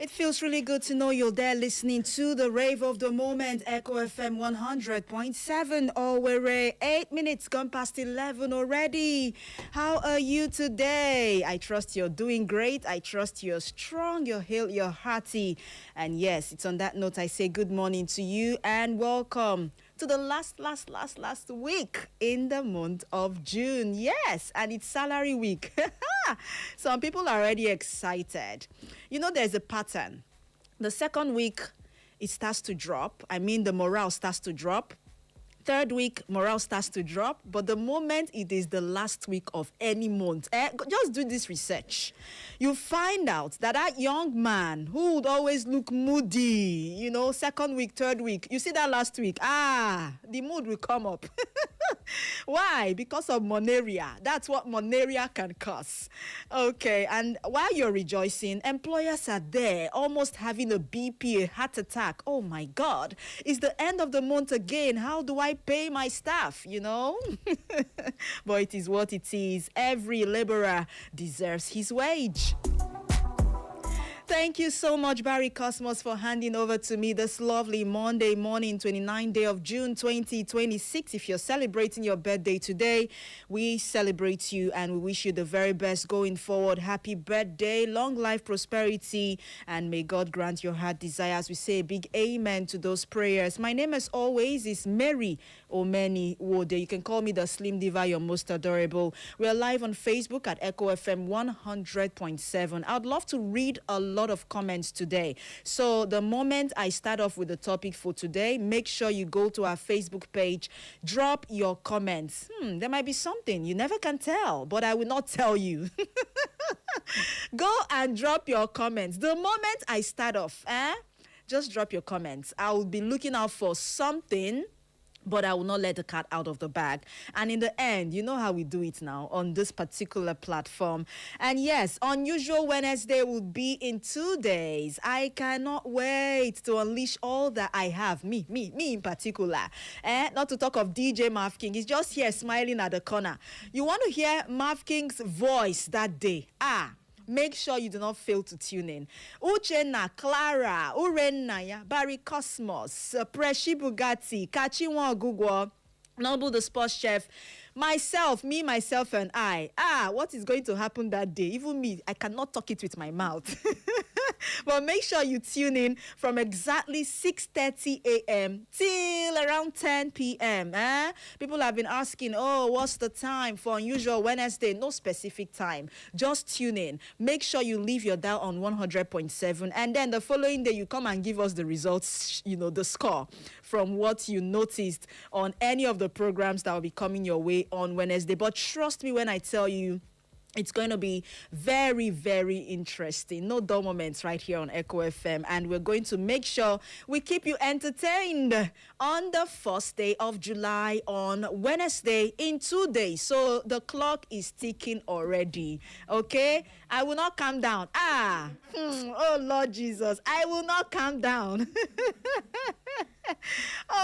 It feels really good to know you're there listening to the rave of the moment, Echo FM 100.7. Oh, we're 8 minutes gone past 11 already. How are you today? I trust you're doing great. I trust you're strong, you're healed, you're hearty. And yes, it's on that note I say good morning to you and welcome to the last week in the month of June. Yes, and it's salary week. Some people are already excited. You know, there's a pattern. The second week, it starts to drop. The morale starts to drop. Third week, morale starts to drop. But the moment it is the last week of any month, just do this research. You find out that young man who would always look moody, second week, third week, you see that last week, the mood will come up. Why? Because of monaria. That's what monaria can cause. Okay, and while you're rejoicing, employers are there almost having a BP, a heart attack. Oh my God, it's the end of the month again. How do I pay my staff, But it is what it is. Every laborer deserves his wage. Thank you so much, Barry Cosmos, for handing over to me this lovely Monday morning, 29th day of June 2026. If you're celebrating your birthday today, we celebrate you and we wish you the very best going forward. Happy birthday, long life, prosperity, and may God grant your heart desires. We say a big amen to those prayers. My name, as always, is Mary Omeni Wode. You can call me the Slim Diva, your most adorable. We are live on Facebook at Echo FM 100.7. I'd love to read a lot of comments today. So the moment I start off with the topic for today, make sure you go to our Facebook page, drop your comments. There might be something. You never can tell, but I will not tell you. Go and drop your comments. The moment I start off, just drop your comments. I will be looking out for something, but I will not let the cat out of the bag. And in the end, you know how we do it now on this particular platform. And yes, Unusual Wednesday will be in 2 days. I cannot wait to unleash all that I have. Me in particular. Not to talk of DJ Marv King. He's just here smiling at the corner. You want to hear Marv King's voice that day? Make sure you do not fail to tune in. Uchenna, Clara, Urenna, Barry Cosmos, Preshi Bugatti, Kachiwa Gugwa, Noble the sports chef, myself, and I. What is going to happen that day? Even me, I cannot talk it with my mouth. But make sure you tune in from exactly 6:30 a.m. till around 10 p.m. People have been asking, what's the time for Unusual Wednesday? No specific time. Just tune in. Make sure you leave your dial on 100.7. And then the following day, you come and give us the results, the score from what you noticed on any of the programs that will be coming your way on Wednesday. But trust me when I tell you, it's going to be very, very interesting. No dull moments right here on Echo FM. And we're going to make sure we keep you entertained on the first day of July on Wednesday in 2 days. So the clock is ticking already. Okay? I will not calm down. Oh, Lord Jesus. I will not calm down.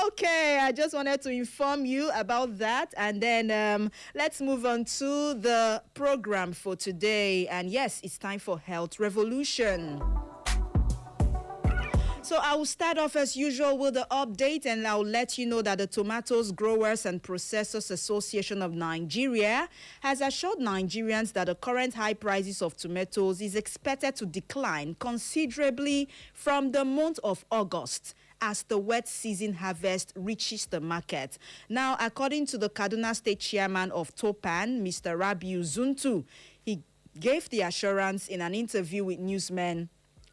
Okay, I just wanted to inform you about that. And then let's move on to the program for today. And yes, it's time for Health Revolution. So I will start off as usual with the update, and I'll let you know that the Tomatoes Growers and Processors Association of Nigeria has assured Nigerians that the current high prices of tomatoes is expected to decline considerably from the month of August as the wet season harvest reaches the market. Now, according to the Kaduna State Chairman of Topan, Mr. Rabiu Zuntu, he gave the assurance in an interview with newsmen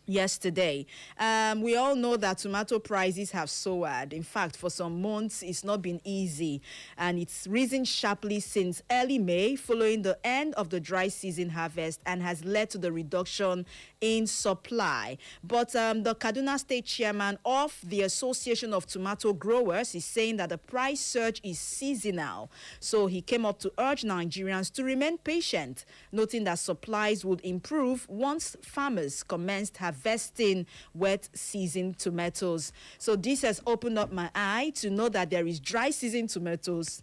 yesterday. We all know that tomato prices have soared. In fact, for some months, it's not been easy. And it's risen sharply since early May, following the end of the dry season harvest, and has led to the reduction in supply. But the Kaduna State Chairman of the Association of Tomato Growers is saying that the price surge is seasonal. So he came up to urge Nigerians to remain patient, noting that supplies would improve once farmers commenced harvesting wet season tomatoes. So this has opened up my eye to know that there is dry season tomatoes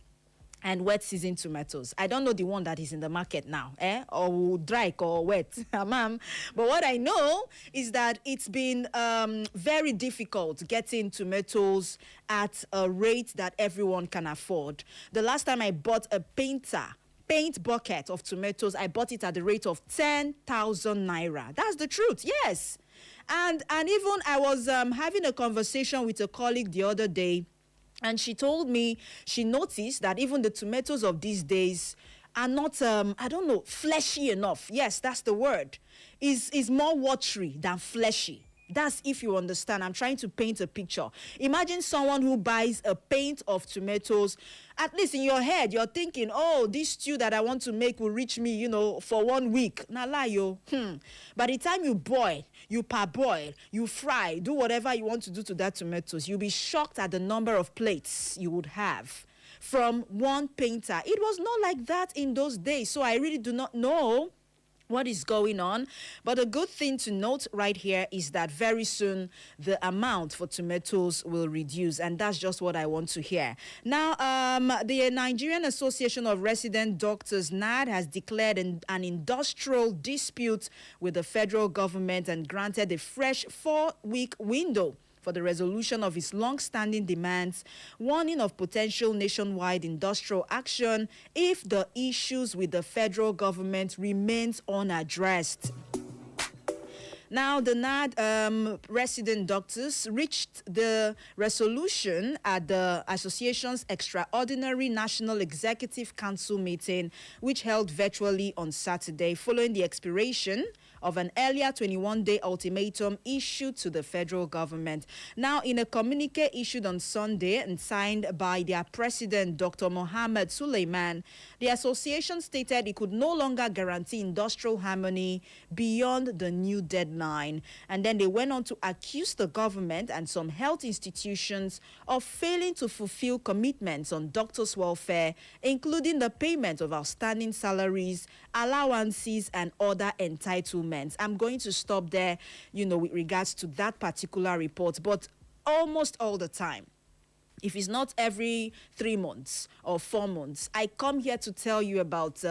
and wet season tomatoes. I don't know the one that is in the market now, or dry or wet, ma'am. But what I know is that it's been very difficult getting tomatoes at a rate that everyone can afford. The last time I bought a paint bucket of tomatoes, I bought it at the rate of 10,000 naira. That's the truth, yes. And even I was having a conversation with a colleague the other day, and she told me she noticed that even the tomatoes of these days are not, I don't know, fleshy enough. Yes, that's the word. Is more watery than fleshy. That's if you understand. I'm trying to paint a picture. Imagine someone who buys a pint of tomatoes. At least in your head, you're thinking, oh, this stew that I want to make will reach me, for 1 week. Nah, lie, yo. By the time you boil, you parboil, you fry, do whatever you want to do to that tomatoes, you'll be shocked at the number of plates you would have from one painter. It was not like that in those days. So I really do not know what is going on. But a good thing to note right here is that very soon the amount for tomatoes will reduce, and that's just what I want to hear. Now, the Nigerian Association of Resident Doctors, NAD, has declared an industrial dispute with the federal government and granted a fresh 4-week window for the resolution of its long-standing demands, warning of potential nationwide industrial action if the issues with the federal government remains unaddressed. Now, the NAD resident doctors reached the resolution at the association's extraordinary National Executive Council meeting, which held virtually on Saturday, following the expiration of an earlier 21-day ultimatum issued to the federal government. Now, in a communique issued on Sunday and signed by their president, Dr. Mohammed Suleiman, the association stated it could no longer guarantee industrial harmony beyond the new deadline. And then they went on to accuse the government and some health institutions of failing to fulfill commitments on doctors' welfare, including the payment of outstanding salaries, allowances, and other entitlements. I'm going to stop there, with regards to that particular report, but almost all the time, if it's not every 3 months or 4 months, I come here to tell you about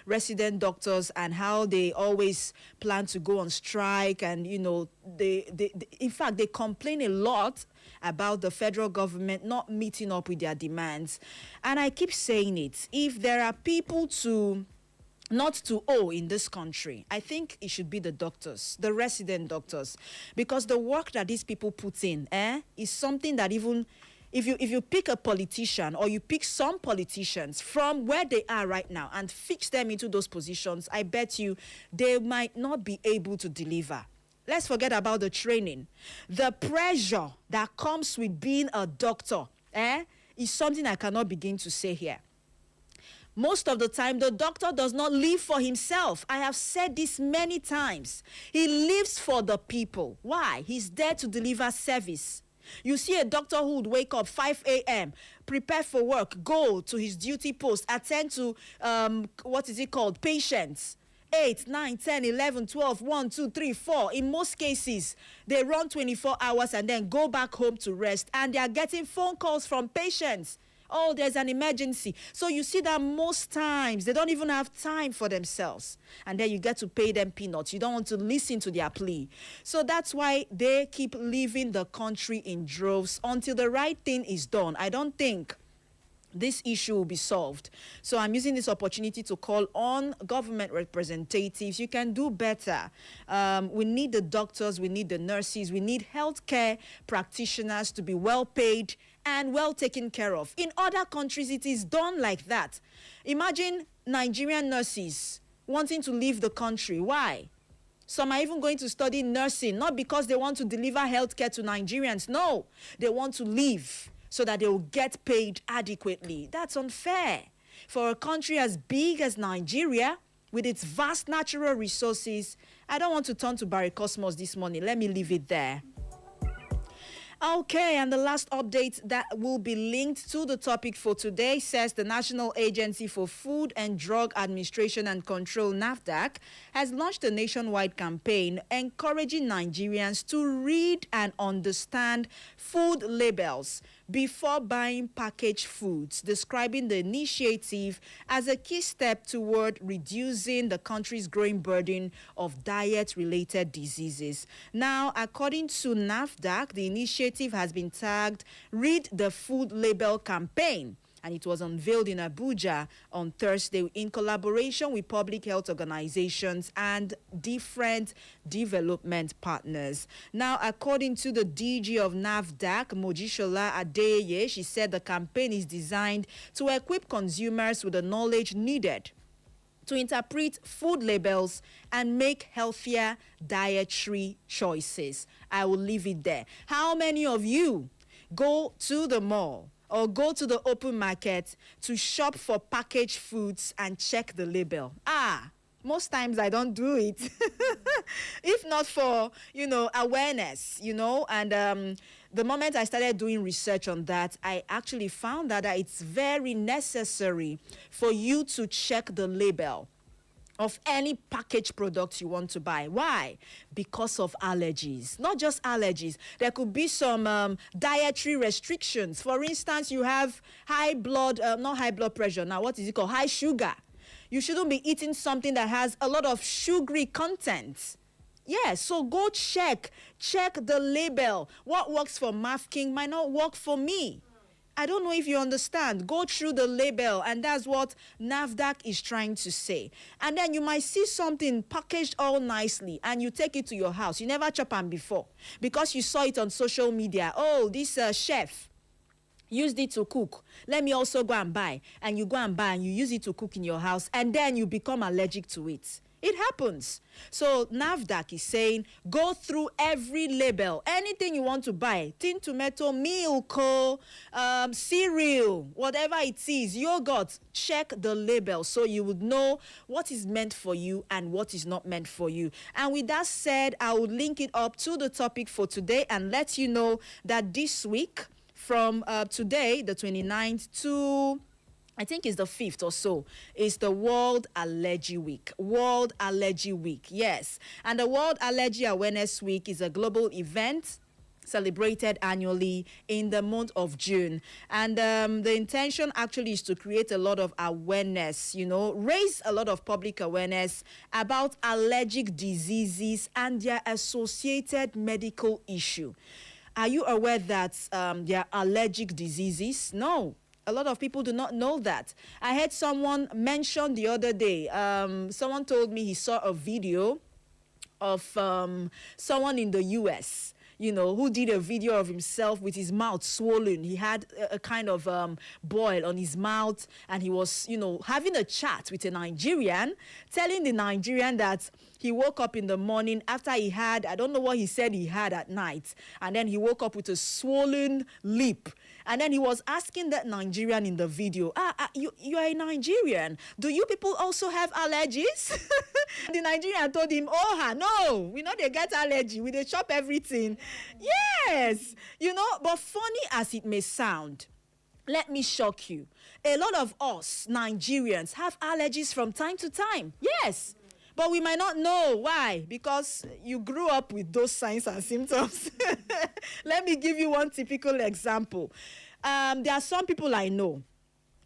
resident doctors and how they always plan to go on strike. And, in fact, they complain a lot about the federal government not meeting up with their demands. And I keep saying it. If there are people not to owe in this country, I think it should be the doctors, the resident doctors, because the work that these people put in is something that even if you pick a politician or you pick some politicians from where they are right now and fix them into those positions, I bet you they might not be able to deliver. Let's forget about the training. The pressure that comes with being a doctor is something I cannot begin to say here. Most of the time, the doctor does not live for himself. I have said this many times. He lives for the people. Why? He's there to deliver service. You see a doctor who would wake up 5 a.m., prepare for work, go to his duty post, attend to, patients. 8, 9, 10, 11, 12, 1, 2, 3, 4. In most cases, they run 24 hours and then go back home to rest. And they are getting phone calls from patients. Oh, there's an emergency. So you see that most times they don't even have time for themselves. And then you get to pay them peanuts. You don't want to listen to their plea. So that's why they keep leaving the country in droves until the right thing is done. I don't think this issue will be solved. So I'm using this opportunity to call on government representatives. You can do better. We need the doctors, we need the nurses, we need healthcare practitioners to be well paid and well taken care of. In other countries, it is done like that. Imagine Nigerian nurses wanting to leave the country. Why? Some are even going to study nursing, not because they want to deliver healthcare to Nigerians. No, they want to leave so that they will get paid adequately. That's unfair. For a country as big as Nigeria, with its vast natural resources, I don't want to turn to Barry Cosmos this morning. Let me leave it there. Okay, and the last update that will be linked to the topic for today says the National Agency for Food and Drug Administration and Control, NAFDAC, has launched a nationwide campaign encouraging Nigerians to read and understand food labels before buying packaged foods, describing the initiative as a key step toward reducing the country's growing burden of diet-related diseases. Now, according to NAFDAC, the initiative has been tagged Read the Food Label Campaign, and it was unveiled in Abuja on Thursday in collaboration with public health organizations and different development partners. Now, according to the DG of NAFDAC, Mojishola Adeye, she said the campaign is designed to equip consumers with the knowledge needed to interpret food labels and make healthier dietary choices. I will leave it there. How many of you go to the mall or go to the open market to shop for packaged foods and check the label? Most times I don't do it. If not for, awareness, and the moment I started doing research on that, I actually found that it's very necessary for you to check the label of any packaged product you want to buy. Why? Because of allergies. Not just allergies. There could be some dietary restrictions. For instance, you have not high blood pressure. Now, what is it called? High sugar. You shouldn't be eating something that has a lot of sugary content. Yeah, so go check the label. What works for Mafking might not work for me. I don't know if you understand. Go through the label, and that's what NAFDAC is trying to say. And then you might see something packaged all nicely, and you take it to your house. You never chop them before because you saw it on social media. Oh, this chef used it to cook. Let me also go and buy. And you go and buy, and you use it to cook in your house, and then you become allergic to it. It happens. So NAFDAC is saying, go through every label. Anything you want to buy, tin tomato, milk, cereal, whatever it is, yogurt, check the label so you would know what is meant for you and what is not meant for you. And with that said, I will link it up to the topic for today and let you know that this week, from today, the 29th to I think it's the 5th or so, is the World Allergy Week. World Allergy Week, yes. And the World Allergy Awareness Week is a global event celebrated annually in the month of June. And the intention actually is to create a lot of awareness, raise a lot of public awareness about allergic diseases and their associated medical issue. Are you aware that there are allergic diseases? No. A lot of people do not know that. I heard someone mention the other day, someone told me he saw a video of someone in the US, who did a video of himself with his mouth swollen. He had a kind of boil on his mouth, and he was, having a chat with a Nigerian, telling the Nigerian that he woke up in the morning after he had, I don't know what he said he had at night, and then he woke up with a swollen lip. And then he was asking that Nigerian in the video, you are a Nigerian. Do you people also have allergies? The Nigerian told him, no, we know they get allergy. We they chop everything. Yes, but funny as it may sound, let me shock you. A lot of us Nigerians have allergies from time to time. Yes. But we might not know why, because you grew up with those signs and symptoms. Let me give you one typical example. There are some people I know,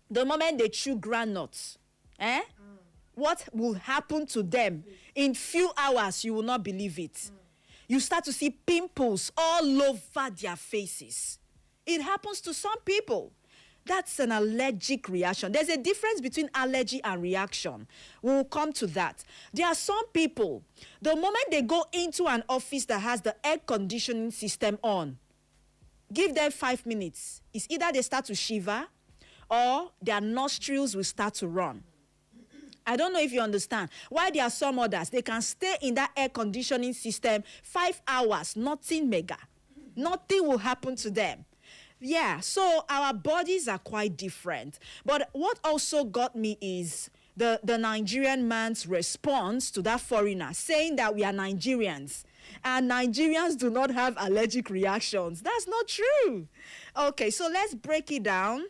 the moment they chew groundnuts, what will happen to them? In few hours, you will not believe it. You start to see pimples all over their faces. It happens to some people. That's an allergic reaction. There's a difference between allergy and reaction. We'll come to that. There are some people, the moment they go into an office that has the air conditioning system on, give them 5 minutes. It's either they start to shiver or their nostrils will start to run. I don't know if you understand. Why there are some others, they can stay in that air conditioning system 5 hours, nothing mega. Nothing will happen to them. Yeah, so our bodies are quite different. But what also got me is the Nigerian man's response to that foreigner saying that we are Nigerians and Nigerians do not have allergic reactions. That's not true. Okay, so let's break it down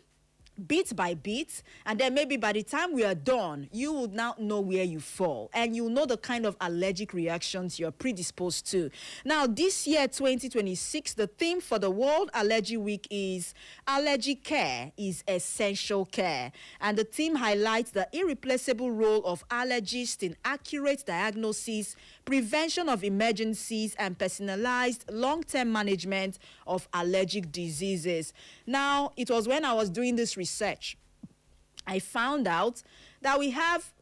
bit by bit, and then maybe by the time we are done, you would now know where you fall, and you know the kind of allergic reactions you're predisposed to. Now, this year, 2026, the theme for the World Allergy Week is Allergy Care is Essential Care, and the theme highlights the irreplaceable role of allergists in accurate diagnosis, prevention of emergencies, and personalized long-term management of allergic diseases. Now, it was when I was doing this research, I found out that we have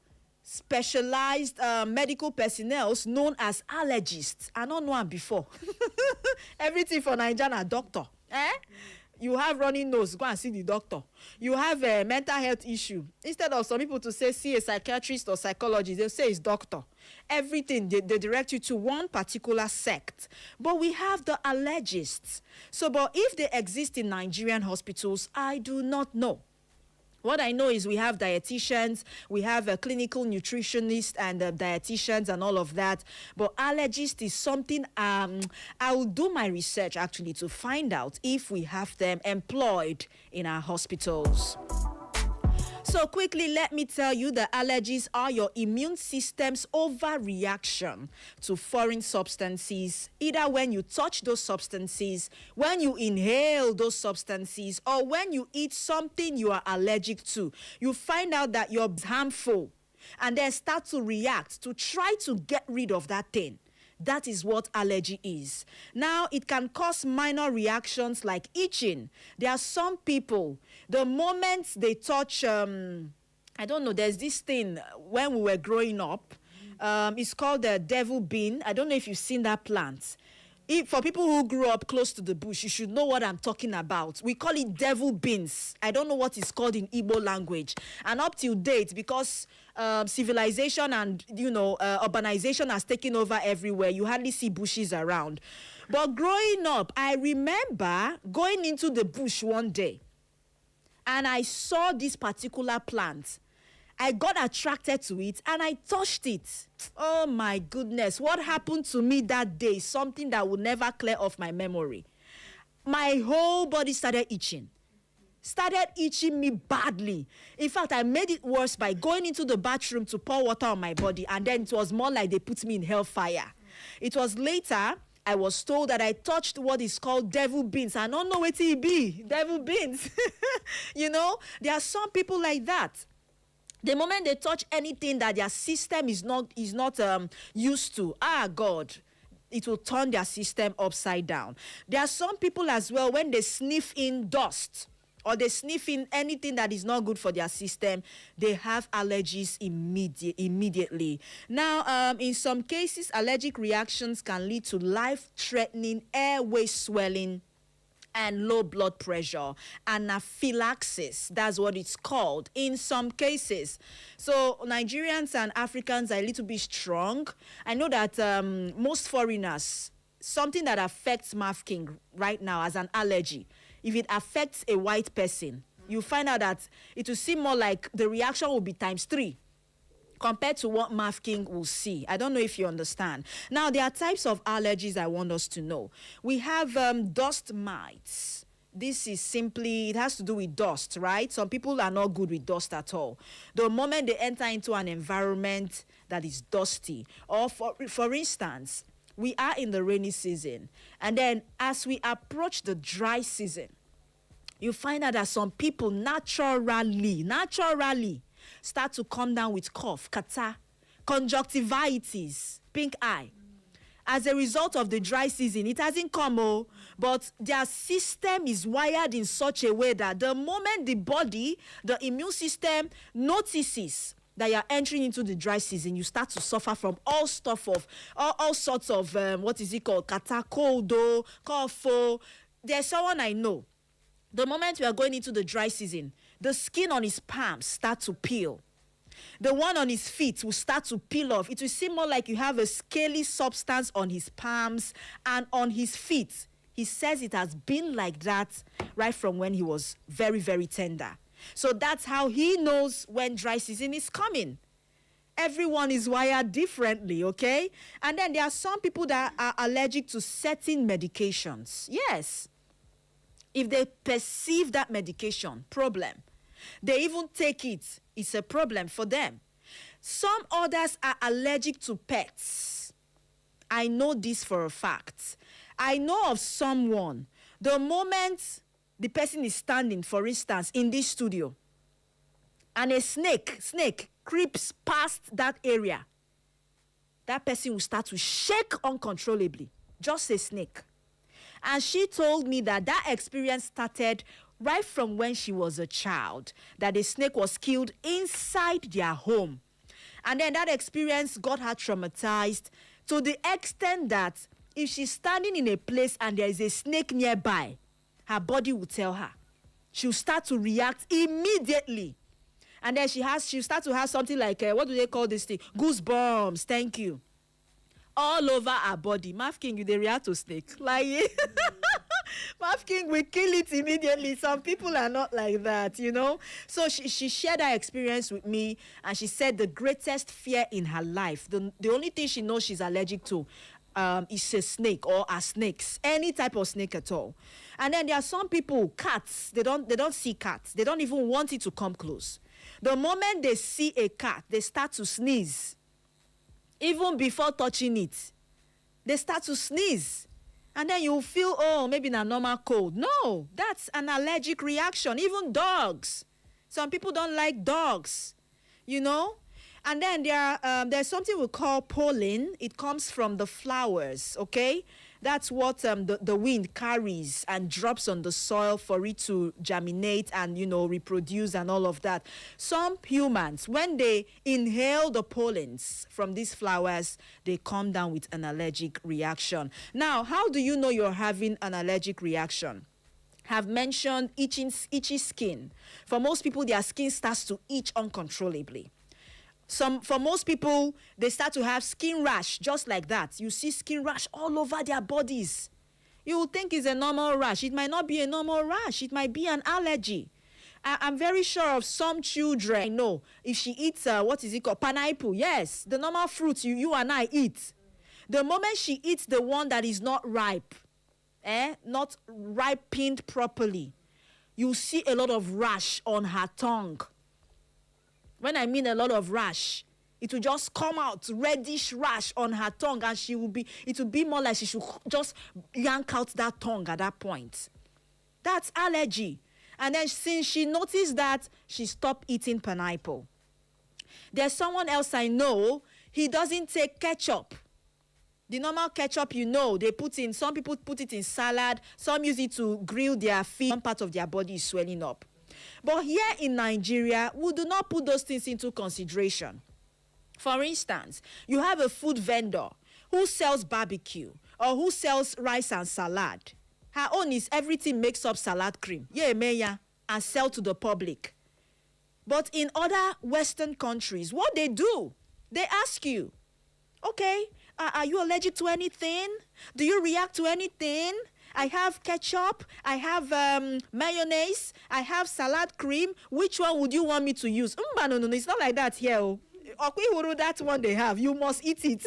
specialized medical personnel known as allergists. I don't know one before. Everything for Nigerian a doctor. You have running nose, go and see the doctor. You have a mental health issue. Instead of some people to say, see a psychiatrist or psychologist, they'll say it's doctor. Everything, they direct you to one particular sect. But we have the allergists. So, but if they exist in Nigerian hospitals, I do not know. What I know is we have dietitians, we have a clinical nutritionist and dietitians and all of that. But allergist is something I will do my research actually to find out if we have them employed in our hospitals. So quickly, let me tell you that allergies are your immune system's overreaction to foreign substances, either when you touch those substances, when you inhale those substances, or when you eat something you are allergic to. You find out that you're harmful and then start to react to try to get rid of that thing. That is what allergy is. Now, it can cause minor reactions like itching. There are some people, the moment they touch, I don't know, there's this thing when we were growing up, it's called the devil bean. I don't know if you've seen that plant. For people who grew up close to the bush, you should know what I'm talking about. We call it devil beans. I don't know what it's called in Igbo language. And up till date, because civilization and, urbanization has taken over everywhere, you hardly see bushes around. But growing up, I remember going into the bush one day, and I saw this particular plant. I got attracted to it and I touched it. Oh my goodness, what happened to me that day is something that will never clear off my memory. My whole body started itching me badly. In fact, I made it worse by going into the bathroom to pour water on my body, and then it was more like they put me in hellfire. It was later I was told that I touched what is called devil beans. I don't know what it be, devil beans. There are some people like that. The moment they touch anything that their system is not used to, God, it will turn their system upside down. There are some people as well, when they sniff in dust or they sniff in anything that is not good for their system, they have allergies immediately. Now, in some cases, allergic reactions can lead to life-threatening airway swelling and low blood pressure, anaphylaxis. That's what it's called in some cases. So Nigerians and Africans are a little bit strong. I know that most foreigners, something that affects mafking right now as an allergy, if it affects a white person, you find out that it will seem more like the reaction will be ×3 compared to what mafking will see. I don't know if you understand. Now, there are types of allergies I want us to know. We have dust mites. This is simply, it has to do with dust, right? Some people are not good with dust at all. The moment they enter into an environment that is dusty, or for instance, we are in the rainy season, and then as we approach the dry season, you find out that some people naturally start to come down with cough, catarrh, conjunctivitis, pink eye. As a result of the dry season, it hasn't come, but their system is wired in such a way that the moment the body, the immune system notices that you're entering into the dry season, you start to suffer from all sorts of, catarrh, cold, cough. There's someone I know. The moment we are going into the dry season, the skin on his palms start to peel. The one on his feet will start to peel off. It will seem more like you have a scaly substance on his palms and on his feet. He says it has been like that right from when he was very, very tender. So that's how he knows when dry season is coming. Everyone is wired differently, okay? And then there are some people that are allergic to certain medications. Yes. If they perceive that medication, problem. They even take it. It's a problem for them. Some others are allergic to pets. I know this for a fact. I know of someone, the moment the person is standing, for instance, in this studio, and a snake creeps past that area, that person will start to shake uncontrollably. Just a snake. And she told me that that experience started right from when she was a child, that the snake was killed inside their home. And then that experience got her traumatized to the extent that if she's standing in a place and there is a snake nearby, her body will tell her. She'll start to react immediately. And then she'll start to have something like, what do they call this thing? Goosebumps, thank you. All over her body. Maf King, they react to snake. Like, Maf King will kill it immediately. Some people are not like that, you know. So she shared her experience with me, and she said the greatest fear in her life, the only thing she knows she's allergic to is a snake or are snakes, any type of snake at all. And then there are some people, cats, they don't see cats. They don't even want it to come close. The moment they see a cat, they start to sneeze. Even before touching it, they start to sneeze. And then you feel, oh, maybe a normal cold. No, that's an allergic reaction. Even dogs. Some people don't like dogs, you know. And then there's something we call pollen. It comes from the flowers, okay? That's what the wind carries and drops on the soil for it to germinate and, you know, reproduce and all of that. Some humans, when they inhale the pollens from these flowers, they come down with an allergic reaction. Now, how do you know you're having an allergic reaction? Have mentioned itchy skin. For most people, their skin starts to itch uncontrollably. For most people, they start to have skin rash, just like that. You see skin rash all over their bodies. You will think it's a normal rash. It might not be a normal rash. It might be an allergy. I'm very sure of some children. I know if she eats, what is it called? Pineapple. Yes, the normal fruit you and I eat. The moment she eats the one that is not ripe, not ripened properly, you see a lot of rash on her tongue. When I mean a lot of rash, it will just come out, reddish rash on her tongue, and it will be more like she should just yank out that tongue at that point. That's allergy. And then since she noticed that, she stopped eating pineapple. There's someone else I know, he doesn't take ketchup. The normal ketchup, you know, some people put it in salad, some use it to grill their feet, one part of their body is swelling up. But here in Nigeria, we do not put those things into consideration. For instance, you have a food vendor who sells barbecue or who sells rice and salad. Her own is everything makes up salad cream, and sell to the public. But in other Western countries, what they do, they ask you, okay, are you allergic to anything? Do you react to anything? I have ketchup, I have mayonnaise, I have salad cream. Which one would you want me to use? No, it's not like that here. Okwi that one they have, you must eat it.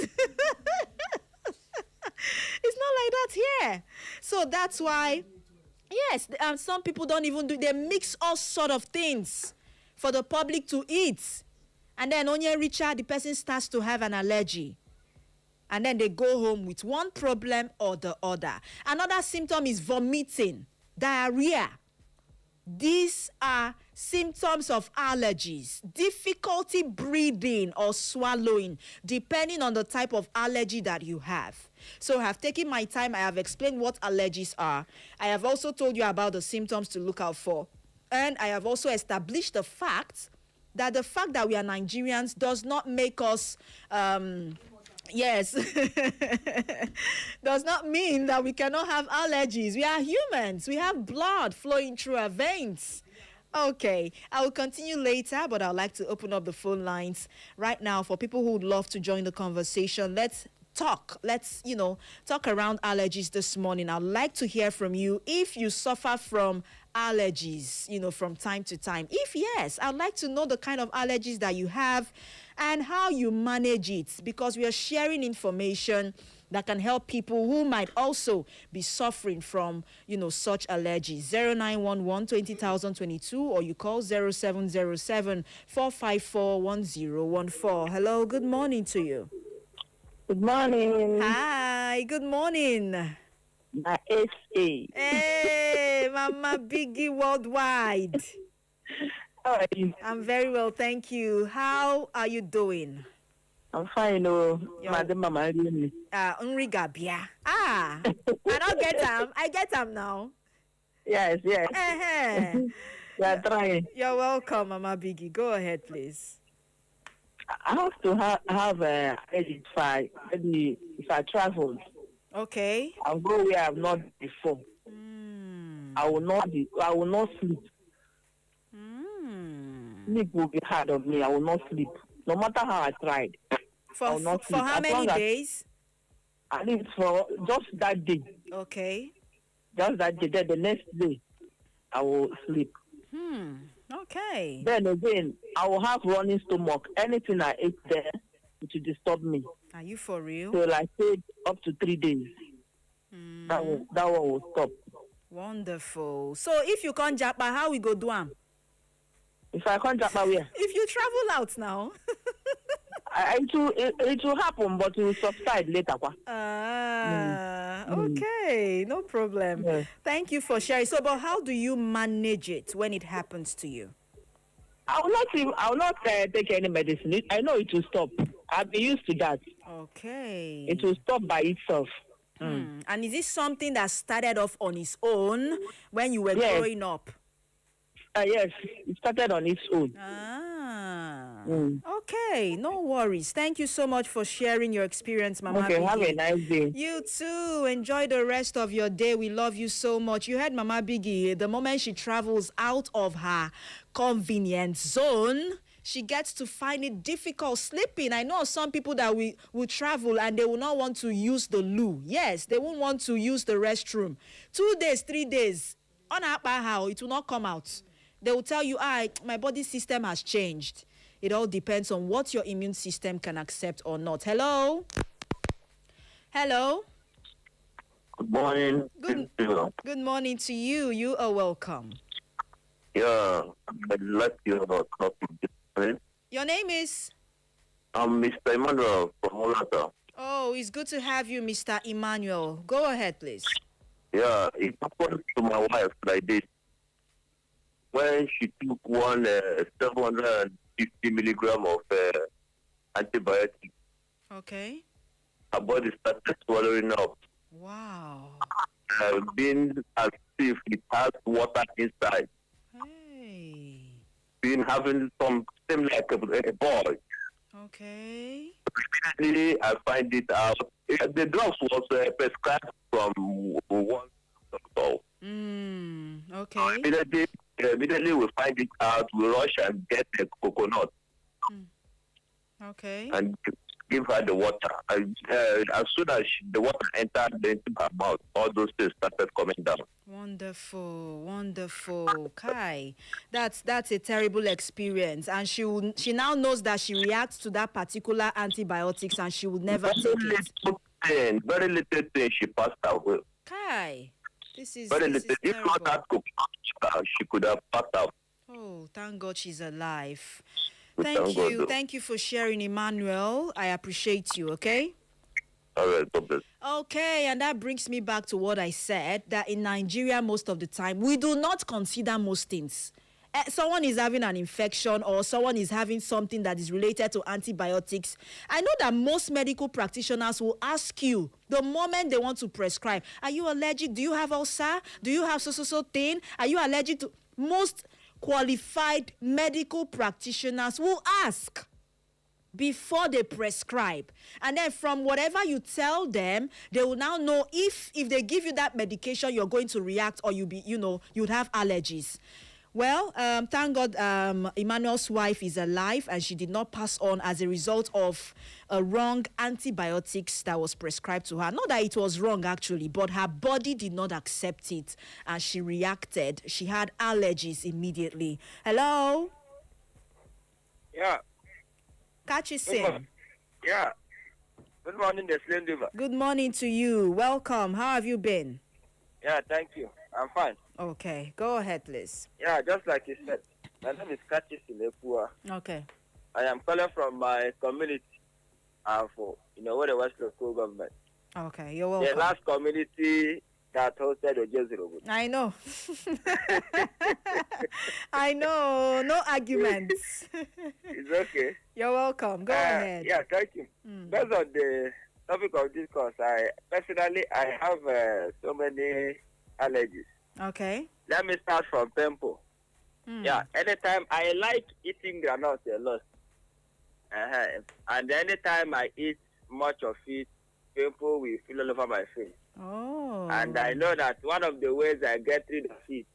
It's not like that here. So that's why, yes, some people don't even they mix all sort of things for the public to eat. And then only Richard, the person starts to have an allergy. And then they go home with one problem or the other. Another symptom is vomiting, diarrhea. These are symptoms of allergies. Difficulty breathing or swallowing, depending on the type of allergy that you have. So I have taken my time. I have explained what allergies are. I have also told you about the symptoms to look out for. And I have also established the fact that we are Nigerians does not make us... Yes, does not mean that we cannot have allergies. We are humans. We have blood flowing through our veins. Okay, I will continue later, but I'd like to open up the phone lines right now for people who would love to join the conversation. Let's talk. Let's, talk around allergies this morning. I'd like to hear from you if you suffer from allergies, from time to time. If yes, I'd like to know the kind of allergies that you have and how you manage it, because we are sharing information that can help people who might also be suffering from, such allergies. 0911-20,022, or you call 0707-454-1014. Hello, good morning to you. Good morning. Hi, good morning. My SA. Hey, Mama Biggie Worldwide. How are you? I'm very well, thank you. How are you doing? I'm fine, Madam Mama. Unri Gabia. I don't get them. I get them now. Yes. Uh-huh. Yeah, trying. You're welcome, Mama Biggie. Go ahead, please. I have to have if I travel. Okay. I'll go where I've not before. I will not sleep. Sleep will be hard on me. I will not sleep. No matter how I tried. I will not sleep. For how many days? At least for just that day. Okay. Just that day. Then the next day, I will sleep. Okay. Then again, I will have running stomach. Anything I eat there, it will disturb me. Are you for real? So like take up to 3 days. That one will stop. Wonderful. So if you can't japa, how we go do am? If I can't japa where? If you travel out now. It will happen, but it will subside later. Okay, no problem. Yes. Thank you for sharing. So, but how do you manage it when it happens to you? I will not take any medicine. I know it will stop. I've been used to that. Okay. It will stop by itself. And is this something that started off on its own when you were growing up? Yes, it started on its own. Okay, no worries. Thank you so much for sharing your experience, Mama. Okay, Biggie. have a nice day. You too. Enjoy the rest of your day. We love you so much. You heard Mama Biggie. The moment she travels out of her convenience zone, she gets to find it difficult sleeping. I know some people that will travel and they will not want to use the loo. Yes, they won't want to use the restroom. 2 days, 3 days, on how it will not come out. They will tell you, my body system has changed. It all depends on what your immune system can accept or not. Hello? Hello? Good morning. Good morning to you. You are welcome. Yeah, I'd like you about topic. Your name is? I'm Mr. Emmanuel from Olata. Oh, it's good to have you, Mr. Emmanuel. Go ahead, please. Yeah, it happened to my wife like this. When she took one 750 milligram of antibiotic, Okay. her body started swallowing up. Wow. Being as if it has water inside. Hey. Being having some same like a boy. Okay. Immediately, I find it out. The drugs was prescribed from one doctor. Okay. Immediately we find it out, we rush and get the coconut Okay. and give her the water. As soon as the water entered into her mouth, all those things started coming down. Wonderful. Kai. That's a terrible experience. And she now knows that she reacts to that particular antibiotics and she would never take it. Very little thing she passed away. Kai. This is Very little. If not that coconut, she could have passed out. Oh, thank God she's alive. Thank you. Thank you for sharing, Emmanuel. I appreciate you, okay? All right, God bless. Okay, and that brings me back to what I said, that in Nigeria, most of the time, we do not consider most things. Someone is having an infection or someone is having something that is related to antibiotics. I know that most medical practitioners will ask you the moment they want to prescribe, are you allergic? Do you have ulcer? Do you have so thing? Are you allergic to... Most qualified medical practitioners will ask before they prescribe. And then from whatever you tell them, they will now know if they give you that medication, you're going to react or you'd have allergies. Well, thank God Emmanuel's wife is alive and she did not pass on as a result of a wrong antibiotics that was prescribed to her. Not that it was wrong, actually, but her body did not accept it and she reacted. She had allergies immediately. Hello? Yeah. Catch you soon. Yeah. Good morning, the Slim Diva. Good morning to you. Welcome. How have you been? Yeah, thank you. I'm fine. Okay, go ahead, please. Yeah, just like you said, my name is Kachi Silepua. Okay. I am calling from my community, for where the West Local Government. Okay, you're The welcome. last community that hosted Ojezero. I know. I know. No arguments. It's okay. You're welcome. Go ahead. Yeah, thank you. Based on the topic of discourse, I have so many allergies. Okay. Let me start from tempo. Yeah, anytime I like eating granules a lot. And anytime I eat much of it, pimple will feel all over my face. Oh. And I know that one of the ways I get rid of it,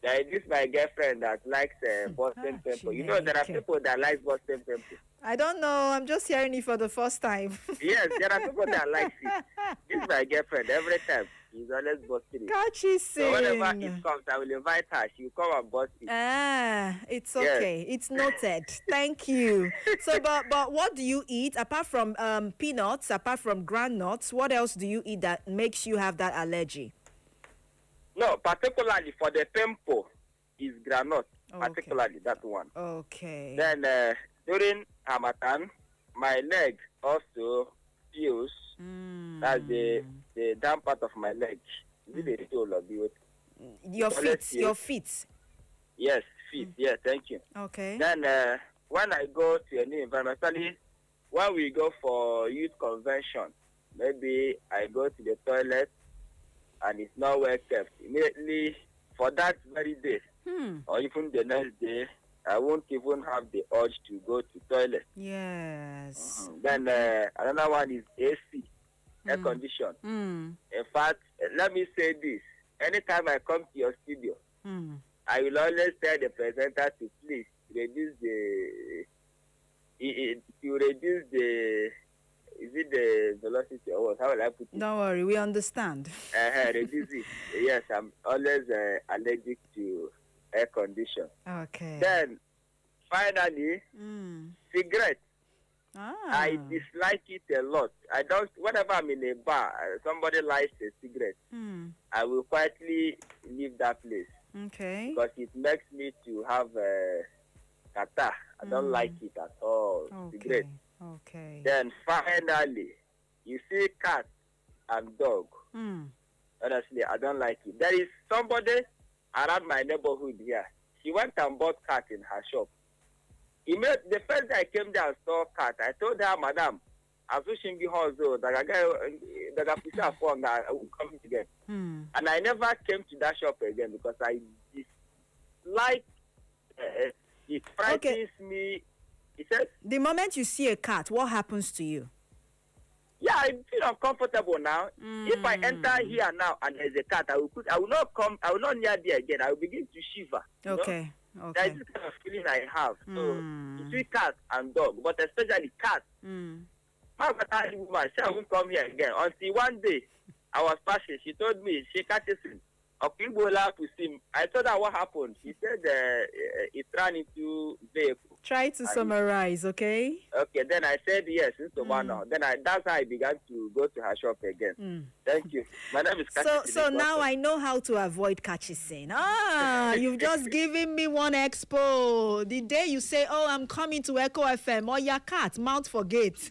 there is my girlfriend that likes Boston pimple. You know, there are people that like Boston pimple. I don't know. I'm just hearing it for the first time. Yes, there are people that like it. This is my girlfriend. Every time, she's always busting it. Catch you So whenever it comes, I will invite her. She will come and bust it. It's okay. Yes. It's noted. Thank you. So, but what do you eat apart from peanuts? Apart from groundnuts, what else do you eat that makes you have that allergy? No, particularly for the pimple is granite. Okay. Particularly that one. Okay. Then during Hamatan, my leg also feels. That's the down part of my leg. Is it the toe of the Your feet. Your feet. Yes, feet. Yeah, thank you. Okay. Then when I go to a new environment, especially when we go for youth convention, maybe I go to the toilet and it's not well kept. Immediately for that very day, or even the next day, I won't even have the urge to go to toilet. Yes. Then another one is AC, air condition. In fact, let me say this. Anytime I come to your studio, I will always tell the presenter to please reduce is it the velocity or what? How will I put it? Don't worry, we understand. Reduce it. Yes, I'm always allergic to air condition. Okay. Then, finally, cigarette. I Ah. dislike it a lot. I don't. Whenever I'm in a bar, somebody lights a cigarette, I will quietly leave that place Okay. because it makes me to have catarrh. I don't like it at all. Cigarette. Okay. Then finally, you see cat and dog. Honestly, I don't like it. There is somebody around my neighborhood here. She went and bought cat in her shop. The first day I came there and saw cat, I told her, Madam, I wish him be also that I push her phone that I will come again. And I never came to that shop again because I dislike it frightens me. He says, the moment you see a cat, what happens to you? yeah, I feel uncomfortable now. If I enter here now and there's a cat, I will not near there again. I will begin to shiver. Okay. That is the kind of feeling I have. So you see cat and dog, but especially cat. My mother woman, she won't come here again. Until one day I was passing, she told me she can't listen. I told her what happened. She said it ran into vehicle. Try to summarize, okay? Okay, then I said yes, since the one now. Then that's how I began to go to her shop again. Thank you. My name is Kachi. So now I know how to avoid catching. You've just given me one expo. The day you say, oh, I'm coming to Echo FM, or your cat, mount for gate.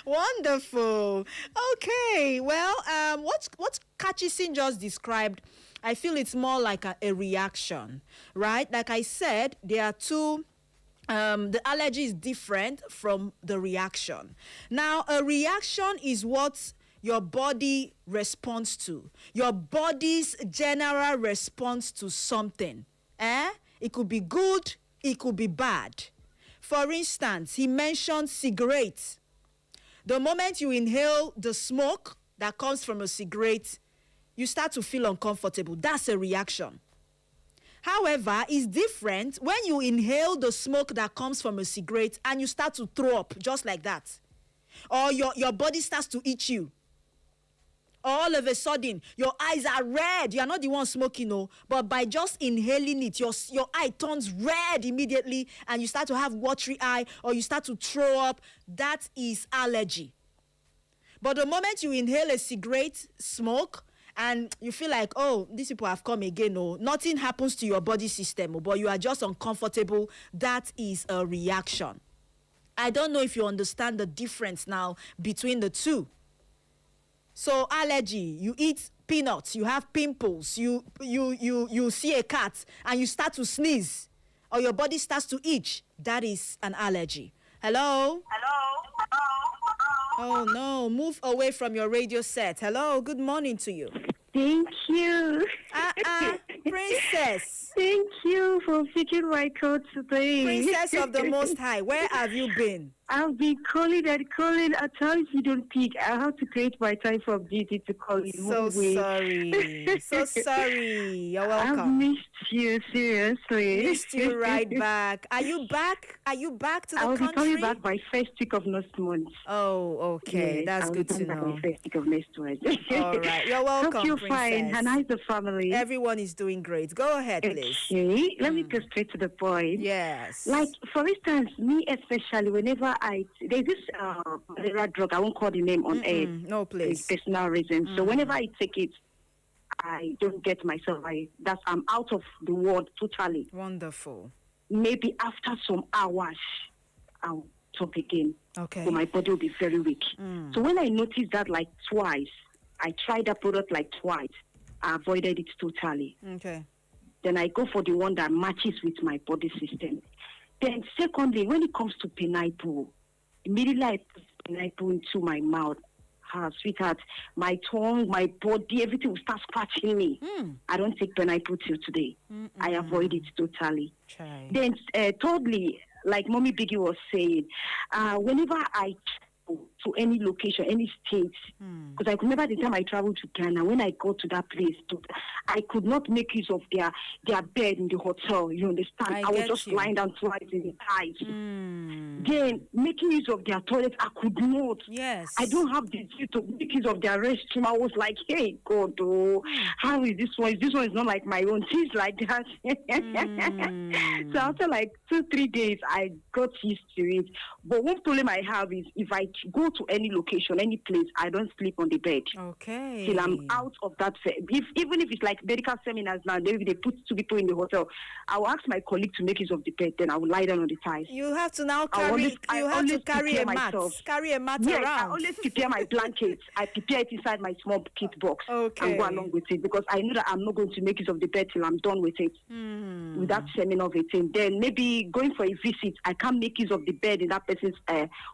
Wonderful. Okay, well, what Kachisin just described, I feel it's more like a reaction, right? Like I said, there are two. The allergy is different from the reaction. Now, a reaction is what your body responds to. Your body's general response to something. It could be good, it could be bad. For instance, he mentioned cigarettes. The moment you inhale the smoke that comes from a cigarette, you start to feel uncomfortable. That's a reaction. However, it's different when you inhale the smoke that comes from a cigarette and you start to throw up just like that. Or your body starts to itch you. all of a sudden your eyes are red. You are not the one smoking, no, but by just inhaling it, your eye turns red immediately and you start to have watery eye or you start to throw up. That is allergy. But the moment you inhale a cigarette smoke and you feel like, oh, these people have come again, oh, nothing happens to your body system, but you are just uncomfortable, that is a reaction. I don't know if you understand the difference now between the two. So allergy, you eat peanuts, you have pimples, you see a cat and you start to sneeze or your body starts to itch. That is an allergy. Hello? Oh no, move away from your radio set. Hello, good morning to you. Thank you. Princess. Thank you for picking my call today. Princess of the Most High, where have you been? I've been calling and calling. At times you don't pick. I have to create my time from duty to call you. So sorry. So sorry. You're welcome. I've missed you, seriously. Missed you right back. Are you back? Are you back to the country? I'll be coming back by first week of next month. Oh, okay. Yes, that's I'll good be to coming know. back by first week of next month. All right. You're welcome, Hope you're Princess. fine. And how's the family? Everyone is doing great. Go ahead, please. Okay. Let me go straight to the point. Yes. Like, for instance, me especially, whenever there's this malaria drug, I won't call the name on air. No, please. For personal reasons. So whenever I take it, I don't get myself. I'm out of the world totally. Wonderful. Maybe after some hours, I'll talk again. Okay. So my body will be very weak. So when I noticed that like twice, I tried that product like twice. I avoided it totally. Okay. Then I go for the one that matches with my body system. Then secondly, when it comes to pineapple, immediately I put pineapple into my mouth. Sweetheart, my tongue, my body, everything will start scratching me. I don't take pineapple till today. I avoid it totally. Try. Then thirdly, like Mommy Biggie was saying, whenever I travel to any location, any state, because I remember the time I traveled to Ghana, when I go to that place, I could not make use of their bed in the hotel, you understand? I was just lying down twice in the tides. Then making use of their toilet, I could not. Yes. I don't have the ability to make use of their restroom. I was like, hey, God, oh, how is this one? This one is not like my own. Things like that. So after like 2-3 days, I got used to it. But one problem I have is if I go to any location, any place, I don't sleep on the bed. Okay. Till I'm out of that. Even if it's like medical seminars now, they put 2 people in the hotel, I will ask my colleague to make use of the bed. Then I will lie down on the tiles. You have to now carry. You have to carry a mat. Carry a mat yes, around. I always prepare my blankets. I prepare it inside my small kit box and go along with it because I know that I'm not going to make use of the bed till I'm done with it. With that seminar of it. And then maybe going for a visit, I can't make use of the bed in that person's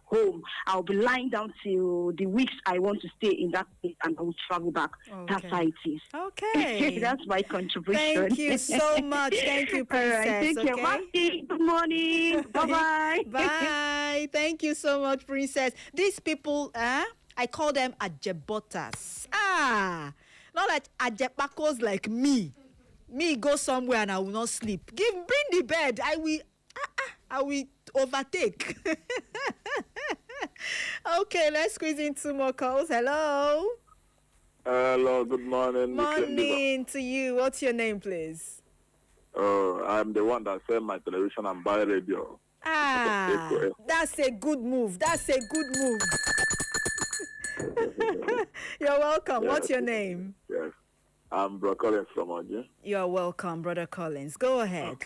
home. I'll be lying down till the weeks I want to stay in that place and I will travel back. Okay. That's how it is. Okay. That's my contribution. Thank you so much. Thank you, Princess. All right, thank you. Bye. Good morning. Bye-bye. Bye. Thank you so much, Princess. These people, I call them ajebotas. Not like ajepakos like me. Me go somewhere and I will not sleep. Bring the bed. I will overtake. Okay, let's squeeze in 2 more calls. Hello. Hello, good morning. Morning to you. What's your name, please? I'm the one that sell my television and buy radio. That's a good move. That's a good move. You're welcome. Yes. What's your name? Yes. I'm Brother Collins from Oji. You're welcome, Brother Collins. Go ahead.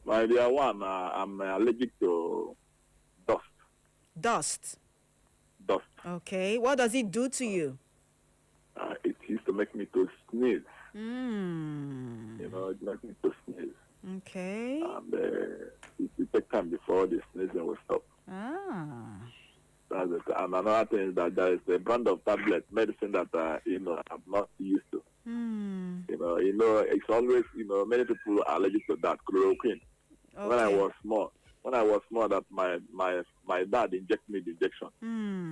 My dear one, I'm allergic to dust. Dust. Dust. Okay. What does it do to you? It used to make me to sneeze. You know, it makes me to sneeze. Okay. And it will take time before the sneezing will stop. That's it. And another thing is that there is a brand of tablet medicine that I'm not used to. It's always many people are allergic to that chloroquine. Okay. When I was small, that my dad injected me the injection.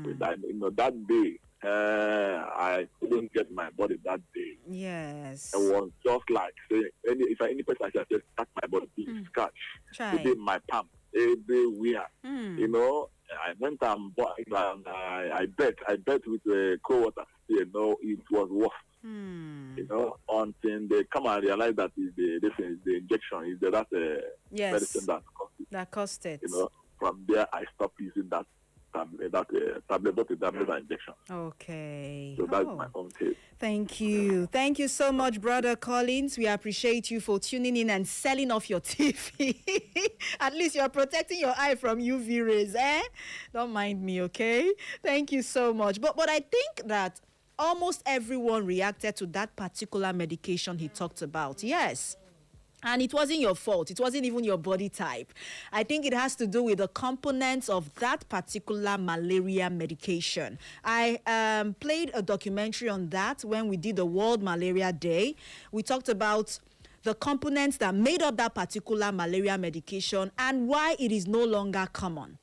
With that, that day I couldn't get my body that day. Yes. It was just like saying if any person I just touch my body, scratch within my palm everywhere. I went and bought, I bet with cold water. you know, it was worse. You know, until they come and realize that is the injection, is that medicine that caused it. You know, from there I stopped using that tablet, not a tablet injection. Okay. So that's my own case. Thank you. Thank you so much, Brother Collins. We appreciate you for tuning in and selling off your TV. At least you're protecting your eye from UV rays, eh? Don't mind me, okay? Thank you so much. But I think that almost everyone reacted to that particular medication he talked about. Yes. And it wasn't your fault. It wasn't even your body type. I think it has to do with the components of that particular malaria medication. I played a documentary on that when we did the World Malaria Day. We talked about the components that made up that particular malaria medication and why it is no longer common.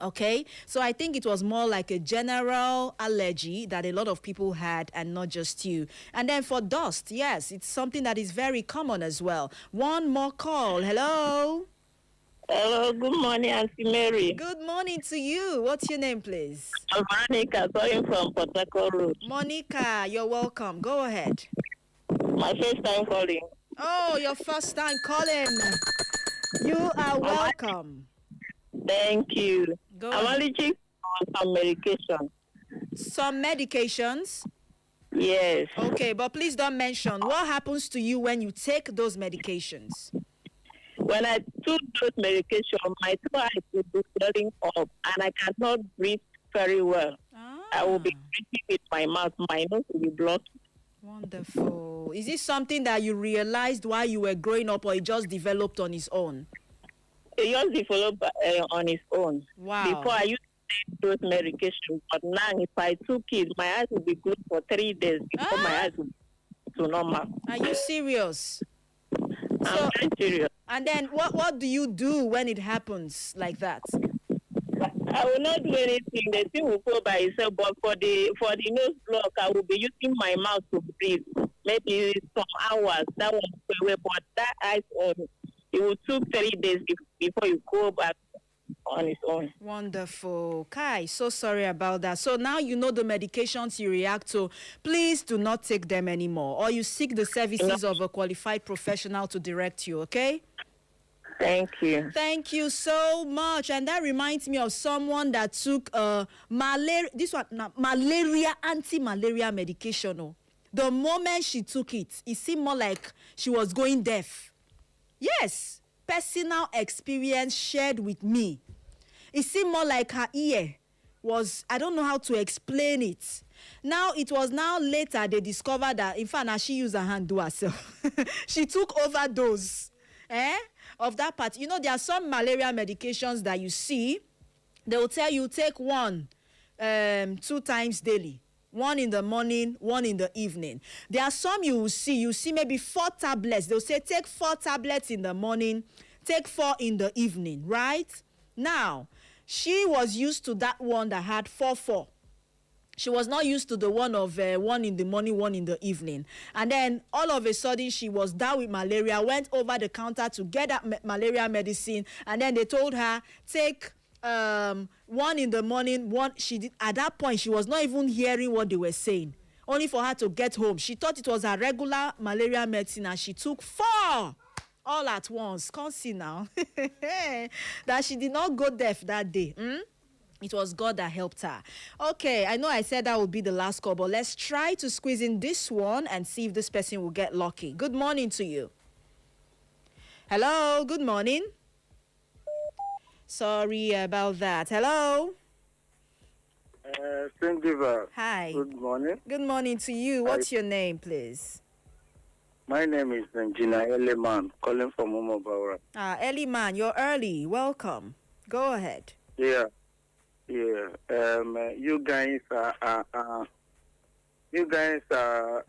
Okay, so I think it was more like a general allergy that a lot of people had and not just you. And then for dust, yes, it's something that is very common as well. One more call. Hello. Hello, good morning, Auntie Mary. Good morning to you. What's your name, please? I'm Monica, calling from Port Harcourt Road. Monica, you're welcome. Go ahead. My first time calling. Oh, your first time calling. You are welcome. Thank you. Go I'm ahead. allergic to some medication. Some medications? Yes. Okay, but please don't mention. What happens to you when you take those medications? When I took those medication, my two eyes will be swelling up and I cannot breathe very well. I will be breathing with my mouth. My nose will be blocked. Wonderful. Is this something that you realized while you were growing up, or it just developed on its own? It just developed on its own. Wow. Before I used to take those medications, but now if I took it, my eyes will be good for 3 days before my eyes will be to normal. Are you serious? I'm very serious. And then what do you do when it happens like that? I will not do anything. The thing will go by itself. But for the nose block, I will be using my mouth to breathe. Maybe some hours. That won't go away. But that eyes on, it will take 3 days before you go back on its own. Wonderful. Kai, so sorry about that. So now you know the medications you react to. Please do not take them anymore, or you seek the services of a qualified professional to direct you, okay? Thank you. Thank you so much. And that reminds me of someone that took malaria anti-malaria medication. Oh. The moment she took it, it seemed more like she was going deaf. Yes, personal experience shared with me. It seemed more like her ear was, I don't know how to explain it. Now, it was now later they discovered that, in fact, now she used her hand to herself. She took overdose of that part. You know, there are some malaria medications that you see, they will tell you take one 2 times daily. 1 in the morning, 1 in the evening. There are some you see maybe 4 tablets. They'll say take 4 tablets in the morning, take 4 in the evening, right? Now, she was used to that one that had 4. She was not used to the one of 1 in the morning, 1 in the evening. And then all of a sudden she was down with malaria, went over the counter to get that malaria medicine, and then they told her take 1 in the morning, 1. She did, at that point she was not even hearing what they were saying, only for her to get home. She thought it was her regular malaria medicine and she took 4 all at once. Can't see now that she did not go deaf that day. It was God that helped her. Okay, I know I said that would be the last call, but let's try to squeeze in this one and see if this person will get lucky. Good morning to you. Hello, good morning. Sorry about that. Hello. Hi. Good morning. Good morning to you. What's your name, please? My name is Engineer Eliman, calling from Umobawara. Eliman, you're early. Welcome. Go ahead. Yeah. You guys are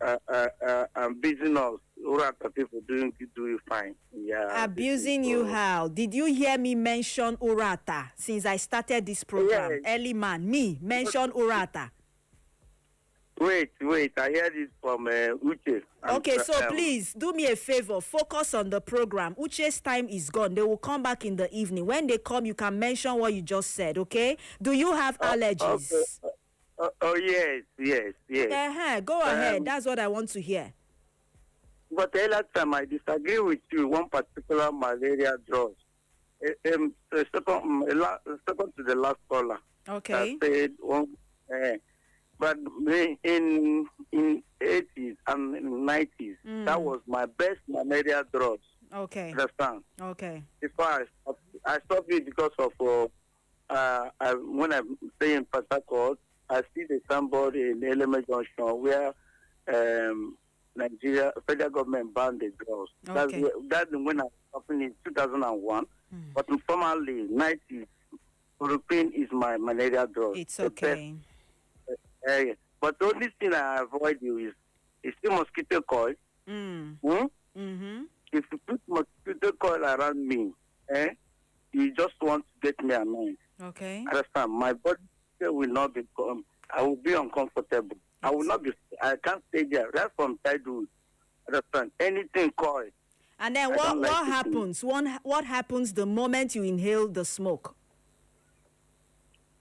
abusing us. Urata people do you fine. Yeah. Abusing you how? Did you hear me mention Urata since I started this program? Yes. Eliman, me mention Urata. Wait. I heard it from Uche. Okay, so please do me a favor. Focus on the program. Uche's time is gone. They will come back in the evening. When they come, you can mention what you just said, okay? Do you have allergies? yes, yes, yes. Go ahead. That's what I want to hear. But the last time I disagree with you, one particular malaria drug. Second to the last caller. Okay. Said one, but in 80s and 90s, that was my best malaria drug. Okay. Understand? Okay. Before I stopped it because of when I stay in Port Harcourt, I see the somebody in Element Junction where Nigeria federal government banned the drugs. Okay. That's when I was stopping in 2001. But formally, 90s, European is my malaria drug. It's okay. But the only thing I avoid is the mosquito coil. Mm-hmm. If you put mosquito coil around me, you just want to get me annoyed. Okay. Understand? My body will not be. I will be uncomfortable. I will not be. I can't stay there. Right from childhood. Understand? Anything coil. And then what happens? What happens the moment you inhale the smoke?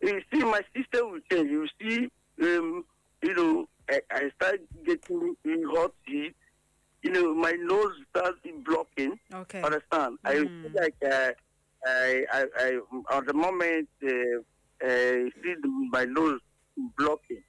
You see, my sister will change. You see, I start getting hot heat. My nose starts blocking. Okay. Understand? I feel like I at the moment see my nose blocking.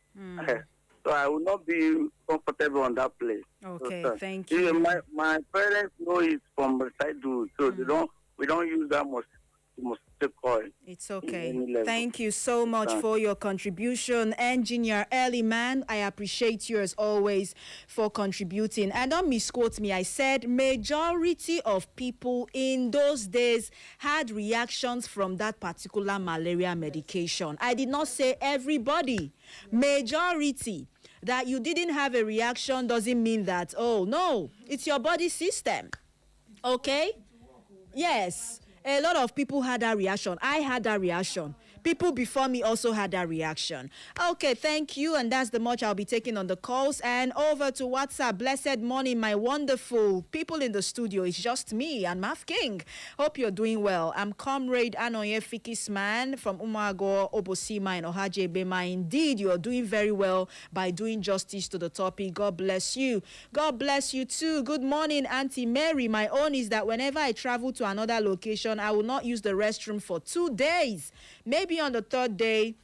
So I will not be comfortable on that place. Okay, so, thank you. My parents know it from childhood, so we don't use that mosquito coil. It's okay. Thank you so much for your contribution, Engineer Elliman. I appreciate you as always for contributing. And don't misquote me. I said majority of people in those days had reactions from that particular malaria medication. I did not say everybody. Majority. That you didn't have a reaction doesn't mean that, oh, no, it's your body system. Okay? Yes. A lot of people had that reaction. I had that reaction. People before me also had that reaction. Okay, thank you. And that's the much I'll be taking on the calls. And over to WhatsApp. Blessed morning, my wonderful people in the studio. It's just me and Maf King. Hope you're doing well. I'm Comrade Anoye Fikisman from Umago, Obosima, and Ohaje Bema. Indeed, you're doing very well by doing justice to the topic. God bless you. God bless you too. Good morning, Auntie Mary. My own is that whenever I travel to another location, I will not use the restroom for 2 days. Maybe on the 3rd day,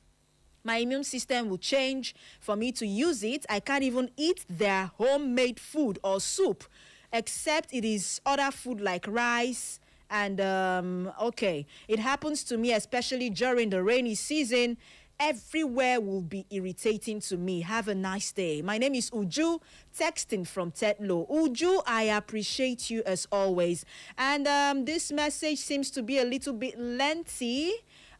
my immune system will change for me to use it. I can't even eat their homemade food or soup, except it is other food like rice. And, okay, it happens to me, especially during the rainy season. Everywhere will be irritating to me. Have a nice day. My name is Uju, texting from Tetlo. Uju, I appreciate you as always. And this message seems to be a little bit lengthy.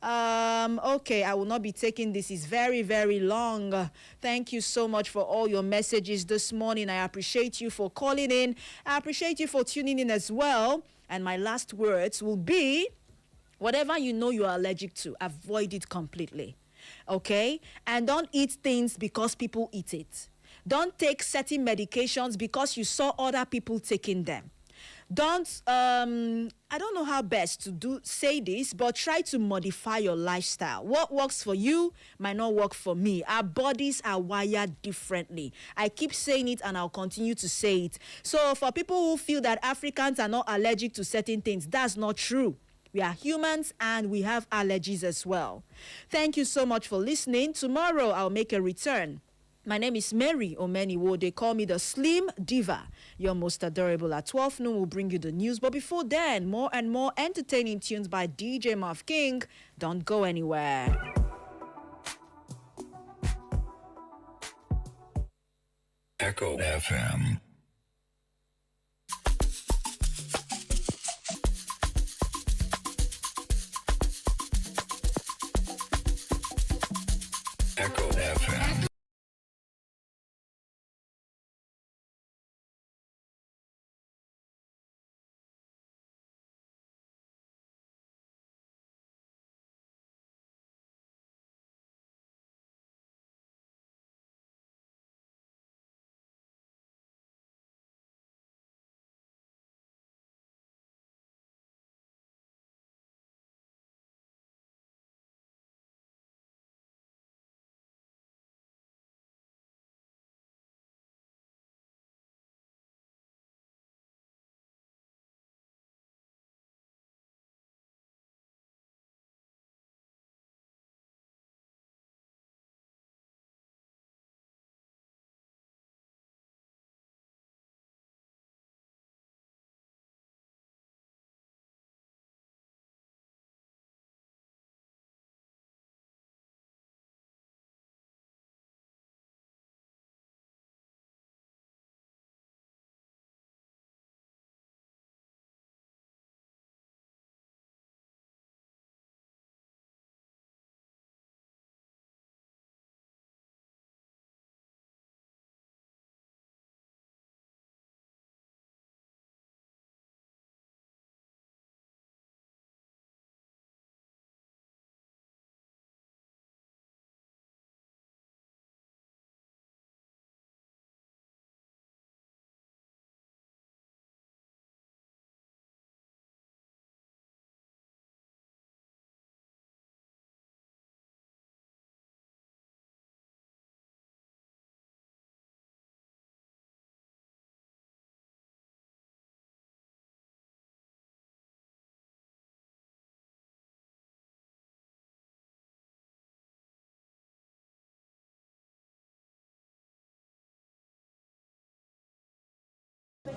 Okay, I will not be taking this. It's very, very long. Thank you so much for all your messages this morning. I appreciate you for calling in. I appreciate you for tuning in as well. And my last words will be, whatever you know you are allergic to, avoid it completely. Okay? And don't eat things because people eat it. Don't take certain medications because you saw other people taking them. Don't, I don't know how best to say this, but try to modify your lifestyle. What works for you might not work for me. Our bodies are wired differently. I keep saying it and I'll continue to say it. So for people who feel that Africans are not allergic to certain things, that's not true. We are humans and we have allergies as well. Thank you so much for listening. Tomorrow I'll make a return. My name is Mary Omeniwo. They call me the Slim Diva. You're most adorable. At 12 noon, we'll bring you the news. But before then, more and more entertaining tunes by DJ Maf King. Don't go anywhere. Echo FM. Echo FM.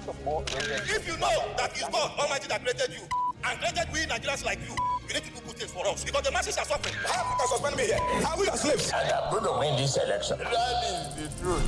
If you know that it's God Almighty that created you and created we Nigerians like you need to do good things for us because the masses are suffering. How you can suspend me here? Are we are slaves? And I'm going to win this election. That is the truth.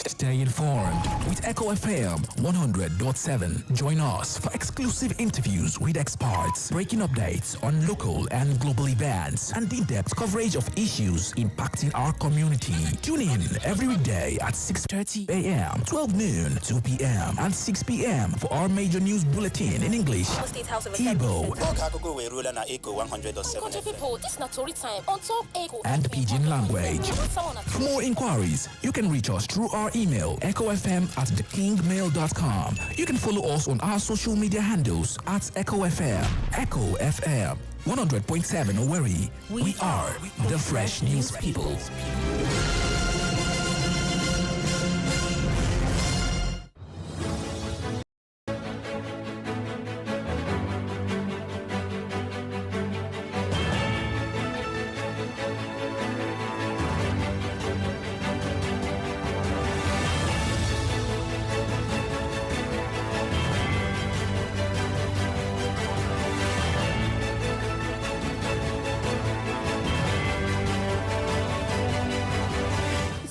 Stay informed with Echo FM 100.7. Join us for exclusive interviews with experts, breaking updates on local and global events, and in-depth coverage of issues impacting our community. Tune in every weekday at 6:30 a.m., 12 noon, 2 p.m., and 6 p.m. for our major news bulletin in English, Igbo, and Pidgin language. For more inquiries, you can reach us through our email, echofm@thekingmail.com. You can follow us on our social media handles at Echo FM. Echo FM 100.7 Owerri. We are the Fresh News People.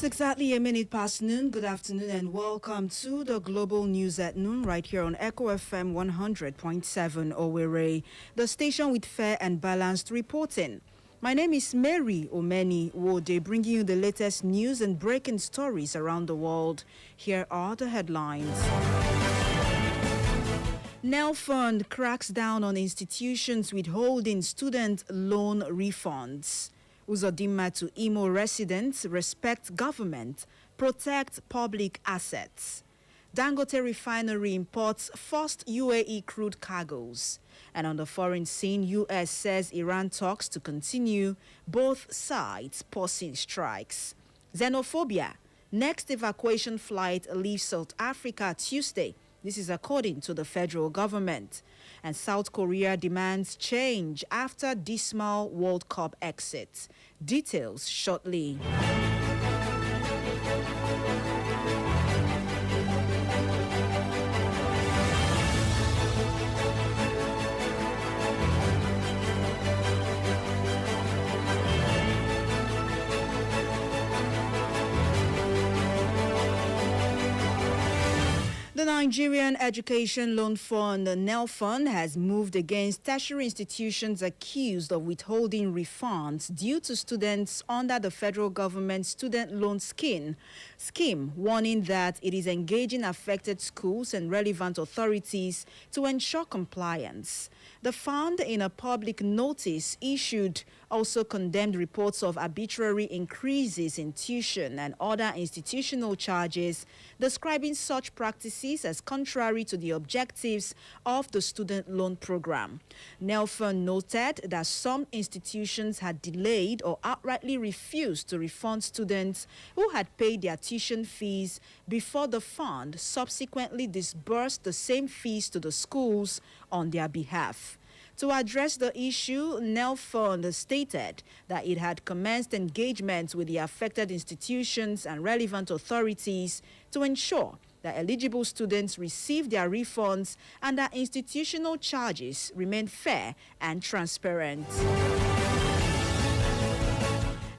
Exactly a minute past noon. Good afternoon and welcome to the Global News at Noon right here on Echo FM 100.7 Owerri, the station with fair and balanced reporting. My name is Mary Omeni Wode, bringing you the latest news and breaking stories around the world. Here are the headlines. Nel Fund cracks down on institutions withholding student loan refunds. Uzodinma to Imo residents: respect government, protect public assets. Dangote refinery imports first UAE crude cargoes. And on the foreign scene, US says Iran talks to continue, both sides pausing strikes. Xenophobia: next evacuation flight leaves South Africa Tuesday. This is according to the federal government. And South Korea demands change after dismal World Cup exit. Details shortly. The Nigerian Education Loan Fund, NEL Fund, has moved against tertiary institutions accused of withholding refunds due to students under the federal government student loan scheme, warning that it is engaging affected schools and relevant authorities to ensure compliance. The fund, in a public notice issued, also condemned reports of arbitrary increases in tuition and other institutional charges, describing such practices as contrary to the objectives of the student loan program. Nelfon noted that some institutions had delayed or outrightly refused to refund students who had paid their tuition fees before the fund subsequently disbursed the same fees to the schools on their behalf. To address the issue, NEL Fund stated that it had commenced engagements with the affected institutions and relevant authorities to ensure that eligible students receive their refunds and that institutional charges remain fair and transparent.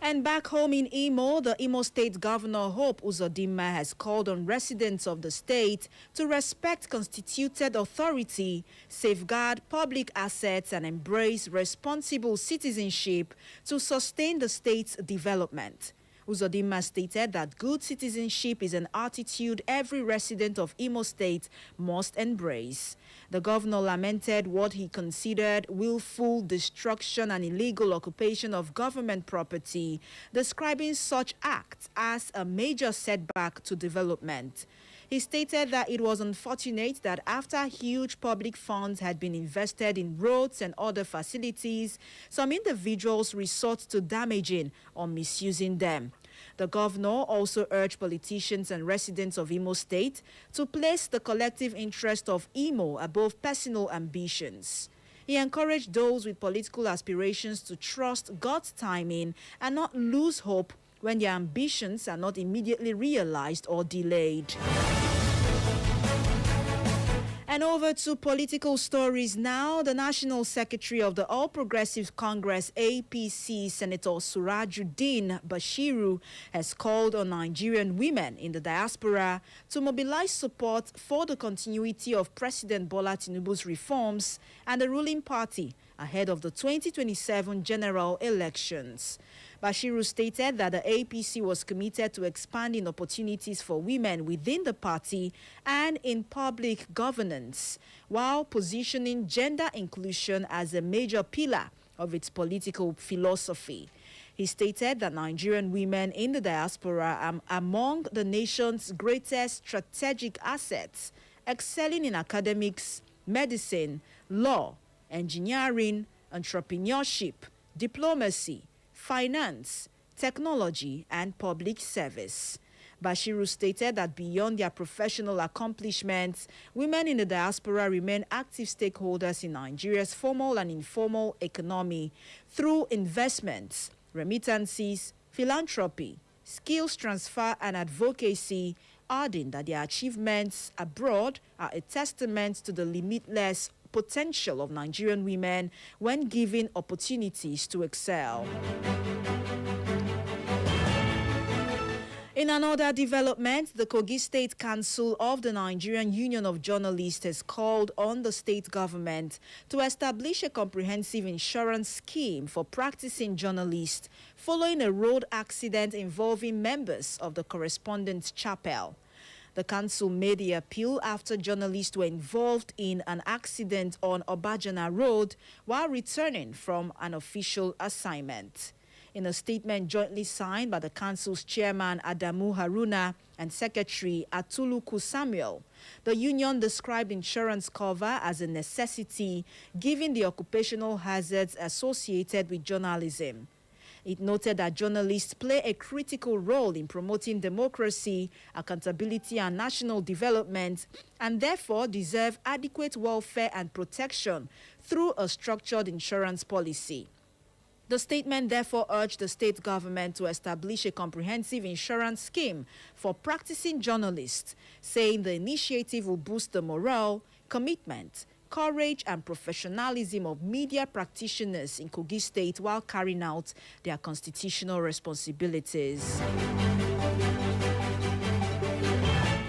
And back home in Imo, the Imo State Governor Hope Uzodinma has called on residents of the state to respect constituted authority, safeguard public assets, and embrace responsible citizenship to sustain the state's development. Uzodinma stated that good citizenship is an attitude every resident of Imo State must embrace. The governor lamented what he considered willful destruction and illegal occupation of government property, describing such acts as a major setback to development. He stated that it was unfortunate that after huge public funds had been invested in roads and other facilities, some individuals resort to damaging or misusing them. The governor also urged politicians and residents of Imo State to place the collective interest of Imo above personal ambitions. He encouraged those with political aspirations to trust God's timing and not lose hope when their ambitions are not immediately realized or delayed. And over to political stories now. The National Secretary of the All Progressive Congress, APC, Senator Surajuddin Bashiru, has called on Nigerian women in the diaspora to mobilize support for the continuity of President Bola Tinubu's reforms and the ruling party ahead of the 2027 general elections. Bashiru stated that the APC was committed to expanding opportunities for women within the party and in public governance, while positioning gender inclusion as a major pillar of its political philosophy. He stated that Nigerian women in the diaspora are among the nation's greatest strategic assets, excelling in academics, medicine, law, engineering, entrepreneurship, diplomacy, finance, technology, and public service. Bashiru stated that beyond their professional accomplishments, women in the diaspora remain active stakeholders in Nigeria's formal and informal economy through investments, remittances, philanthropy, skills transfer, and advocacy, adding that their achievements abroad are a testament to the limitless potential of Nigerian women when given opportunities to excel. In another development, the Kogi State Council of the Nigerian Union of Journalists has called on the state government to establish a comprehensive insurance scheme for practicing journalists following a road accident involving members of the Correspondents' Chapel. The council made the appeal after journalists were involved in an accident on Obajana Road while returning from an official assignment. In a statement jointly signed by the council's chairman Adamu Haruna and secretary Atuluku Samuel, the union described insurance cover as a necessity given the occupational hazards associated with journalism. It noted that journalists play a critical role in promoting democracy, accountability, and national development, and therefore deserve adequate welfare and protection through a structured insurance policy. The statement therefore urged the state government to establish a comprehensive insurance scheme for practicing journalists, saying the initiative will boost the morale, commitment, courage, and professionalism of media practitioners in Kogi State while carrying out their constitutional responsibilities.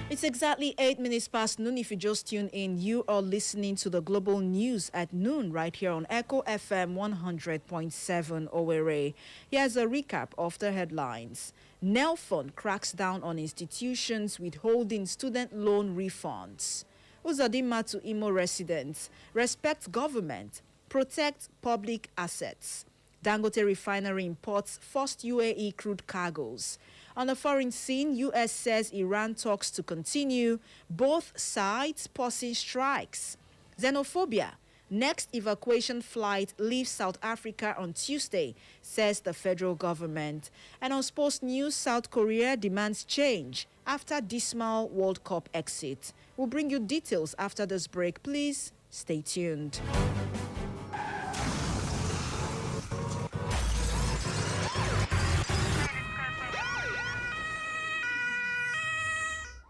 It's exactly 8 minutes past noon. If you just tuned in, you are listening to the global news at noon right here on Echo FM 100.7 Owerri. Here's a recap of the headlines. Nelfon cracks down on institutions withholding student loan refunds. Uzodinma to Imo residents: respect government, protect public assets. Dangote refinery imports first UAE crude cargoes. On the foreign scene, U.S. says Iran talks to continue, both sides pausing strikes. Xenophobia: next evacuation flight leaves South Africa on Tuesday, says the federal government. And on sports news, South Korea demands change after dismal World Cup exit. We'll bring you details after this break. Please stay tuned.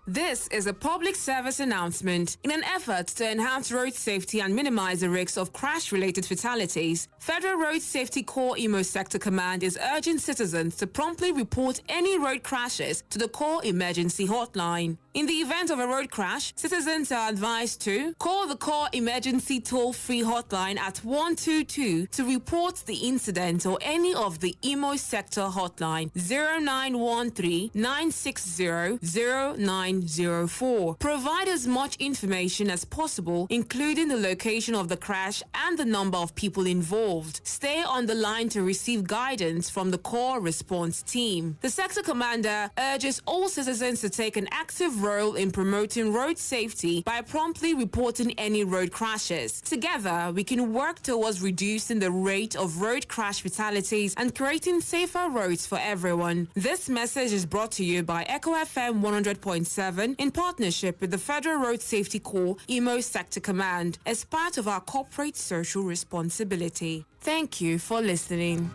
This is a public service announcement. In an effort to enhance road safety and minimize the risks of crash-related fatalities, Federal Road Safety Corps Imo Sector Command is urging citizens to promptly report any road crashes to the Corps Emergency Hotline. In the event of a road crash, citizens are advised to call the Corps Emergency Toll-Free Hotline at 122 to report the incident, or any of the Imo Sector Hotline 0913 960 0904. Provide as much information as possible, including the location of the crash and the number of people involved. Stay on the line to receive guidance from the Corps Response Team. The Sector Commander urges all citizens to take an active role in promoting road safety by promptly reporting any road crashes. Together, we can work towards reducing the rate of road crash fatalities and creating safer roads for everyone. This message is brought to you by Echo FM 100.7 in partnership with the Federal Road Safety Corps Imo Sector Command as part of our corporate social responsibility. Thank you for listening.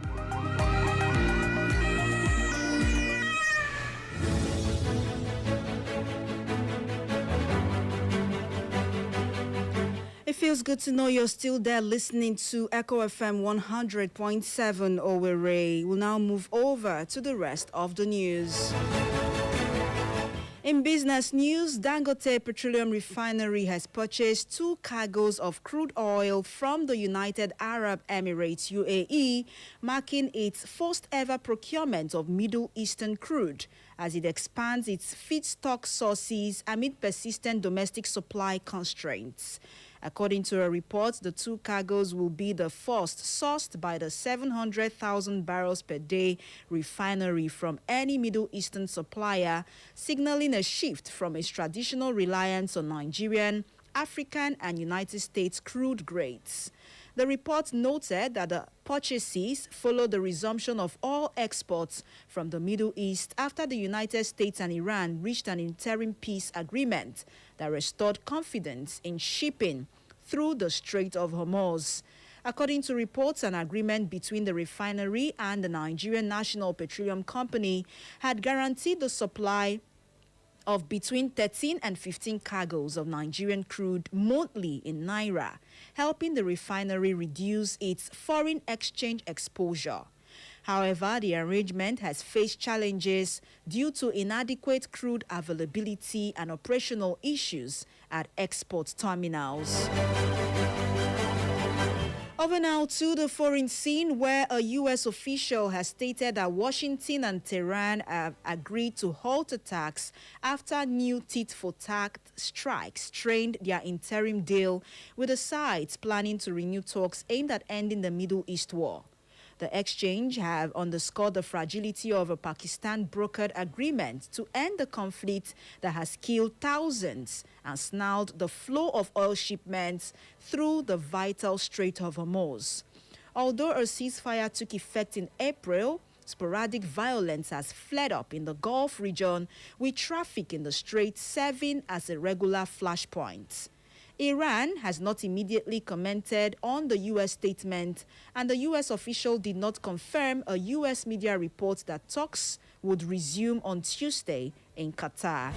It feels good to know you're still there listening to Echo FM 100.7 Owerri. We'll now move over to the rest of the news. In business news, Dangote Petroleum Refinery has purchased 2 cargoes of crude oil from the United Arab Emirates UAE, marking its first ever procurement of Middle Eastern crude as it expands its feedstock sources amid persistent domestic supply constraints. According to a report, the 2 cargoes will be the first sourced by the 700,000 barrels per day refinery from any Middle Eastern supplier, signaling a shift from its traditional reliance on Nigerian, African, and United States crude grades. The report noted that the purchases follow the resumption of all exports from the Middle East after the United States and Iran reached an interim peace agreement that restored confidence in shipping through the Strait of Hormuz. According to reports, an agreement between the refinery and the Nigerian National Petroleum Company had guaranteed the supply of between 13 and 15 cargoes of Nigerian crude monthly in Naira, helping the refinery reduce its foreign exchange exposure. However, the arrangement has faced challenges due to inadequate crude availability and operational issues at export terminals. Over now to the foreign scene, where a U.S. official has stated that Washington and Tehran have agreed to halt attacks after new tit-for-tat strikes strained their interim deal, with the sides planning to renew talks aimed at ending the Middle East war. The exchange have underscored the fragility of a Pakistan-brokered agreement to end the conflict that has killed thousands and snarled the flow of oil shipments through the vital Strait of Hormuz. Although a ceasefire took effect in April, sporadic violence has flared up in the Gulf region, with traffic in the strait serving as a regular flashpoint. Iran has not immediately commented on the U.S. statement, and the U.S. official did not confirm a U.S. media report that talks would resume on Tuesday in Qatar.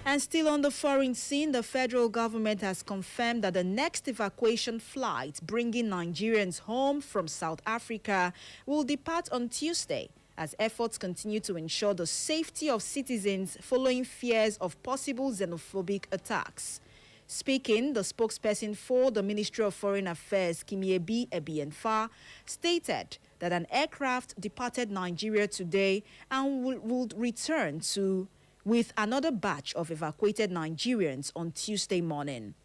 And still on the foreign scene, the federal government has confirmed that the next evacuation flight bringing Nigerians home from South Africa will depart on Tuesday, as efforts continue to ensure the safety of citizens following fears of possible xenophobic attacks. Speaking, the spokesperson for the Ministry of Foreign Affairs, Kimiebi Ebienfa, stated that an aircraft departed Nigeria today and would return with another batch of evacuated Nigerians on Tuesday morning.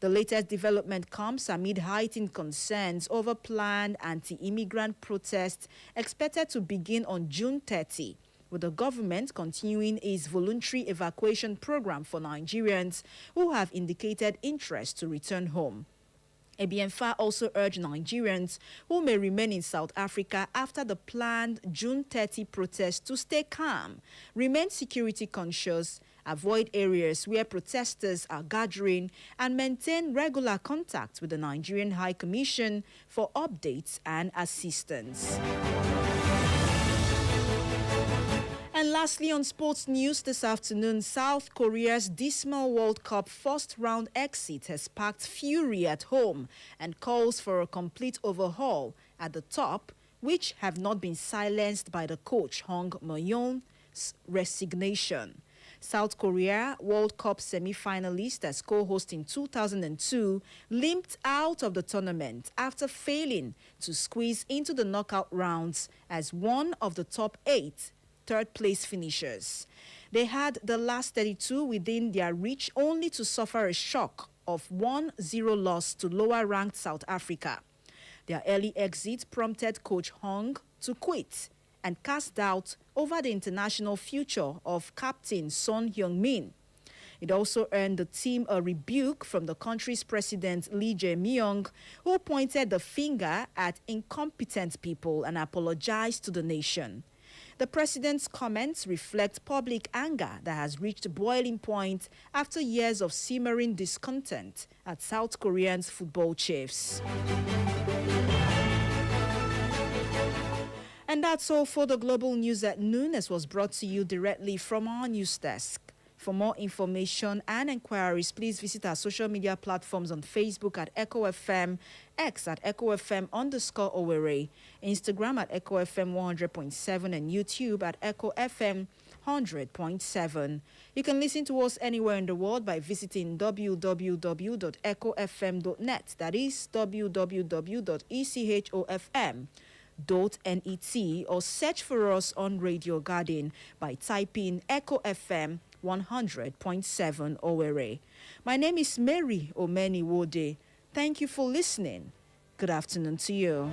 The latest development comes amid heightened concerns over planned anti-immigrant protests expected to begin on June 30, with the government continuing its voluntary evacuation program for Nigerians who have indicated interest to return home. Ebienfa also urged Nigerians who may remain in South Africa after the planned June 30 protests to stay calm, remain security conscious, avoid areas where protesters are gathering, and maintain regular contact with the Nigerian High Commission for updates and assistance. And lastly, on sports news this afternoon, South Korea's dismal World Cup first-round exit has sparked fury at home and calls for a complete overhaul at the top, which have not been silenced by the coach Hong Mo-young's resignation. South Korea, World Cup semi-finalist as co-host in 2002, limped out of the tournament after failing to squeeze into the knockout rounds as one of the top 8 third-place finishers. They had the last 32 within their reach, only to suffer a shock of 1-0 loss to lower-ranked South Africa. Their early exit prompted coach Hong to quit and cast doubt over the international future of captain Son Heung-min. It also earned the team a rebuke from the country's president Lee Jae-myung, who pointed the finger at incompetent people and apologized to the nation. The president's comments reflect public anger that has reached boiling point after years of simmering discontent at South Koreans' football chiefs. And that's all for the global news at noon, as was brought to you directly from our news desk. For more information and inquiries, please visit our social media platforms on Facebook at Echo FM, X at Echo FM_Owerri, Instagram at Echo FM 100.7, and YouTube at Echo FM 100.7. You can listen to us anywhere in the world by visiting www.echofm.net. That is www.echofm.net, or search for us on Radio Garden by typing Echo FM 100.7 Owerri. My name is Mary Omeni Wode. Thank you for listening. Good afternoon to you.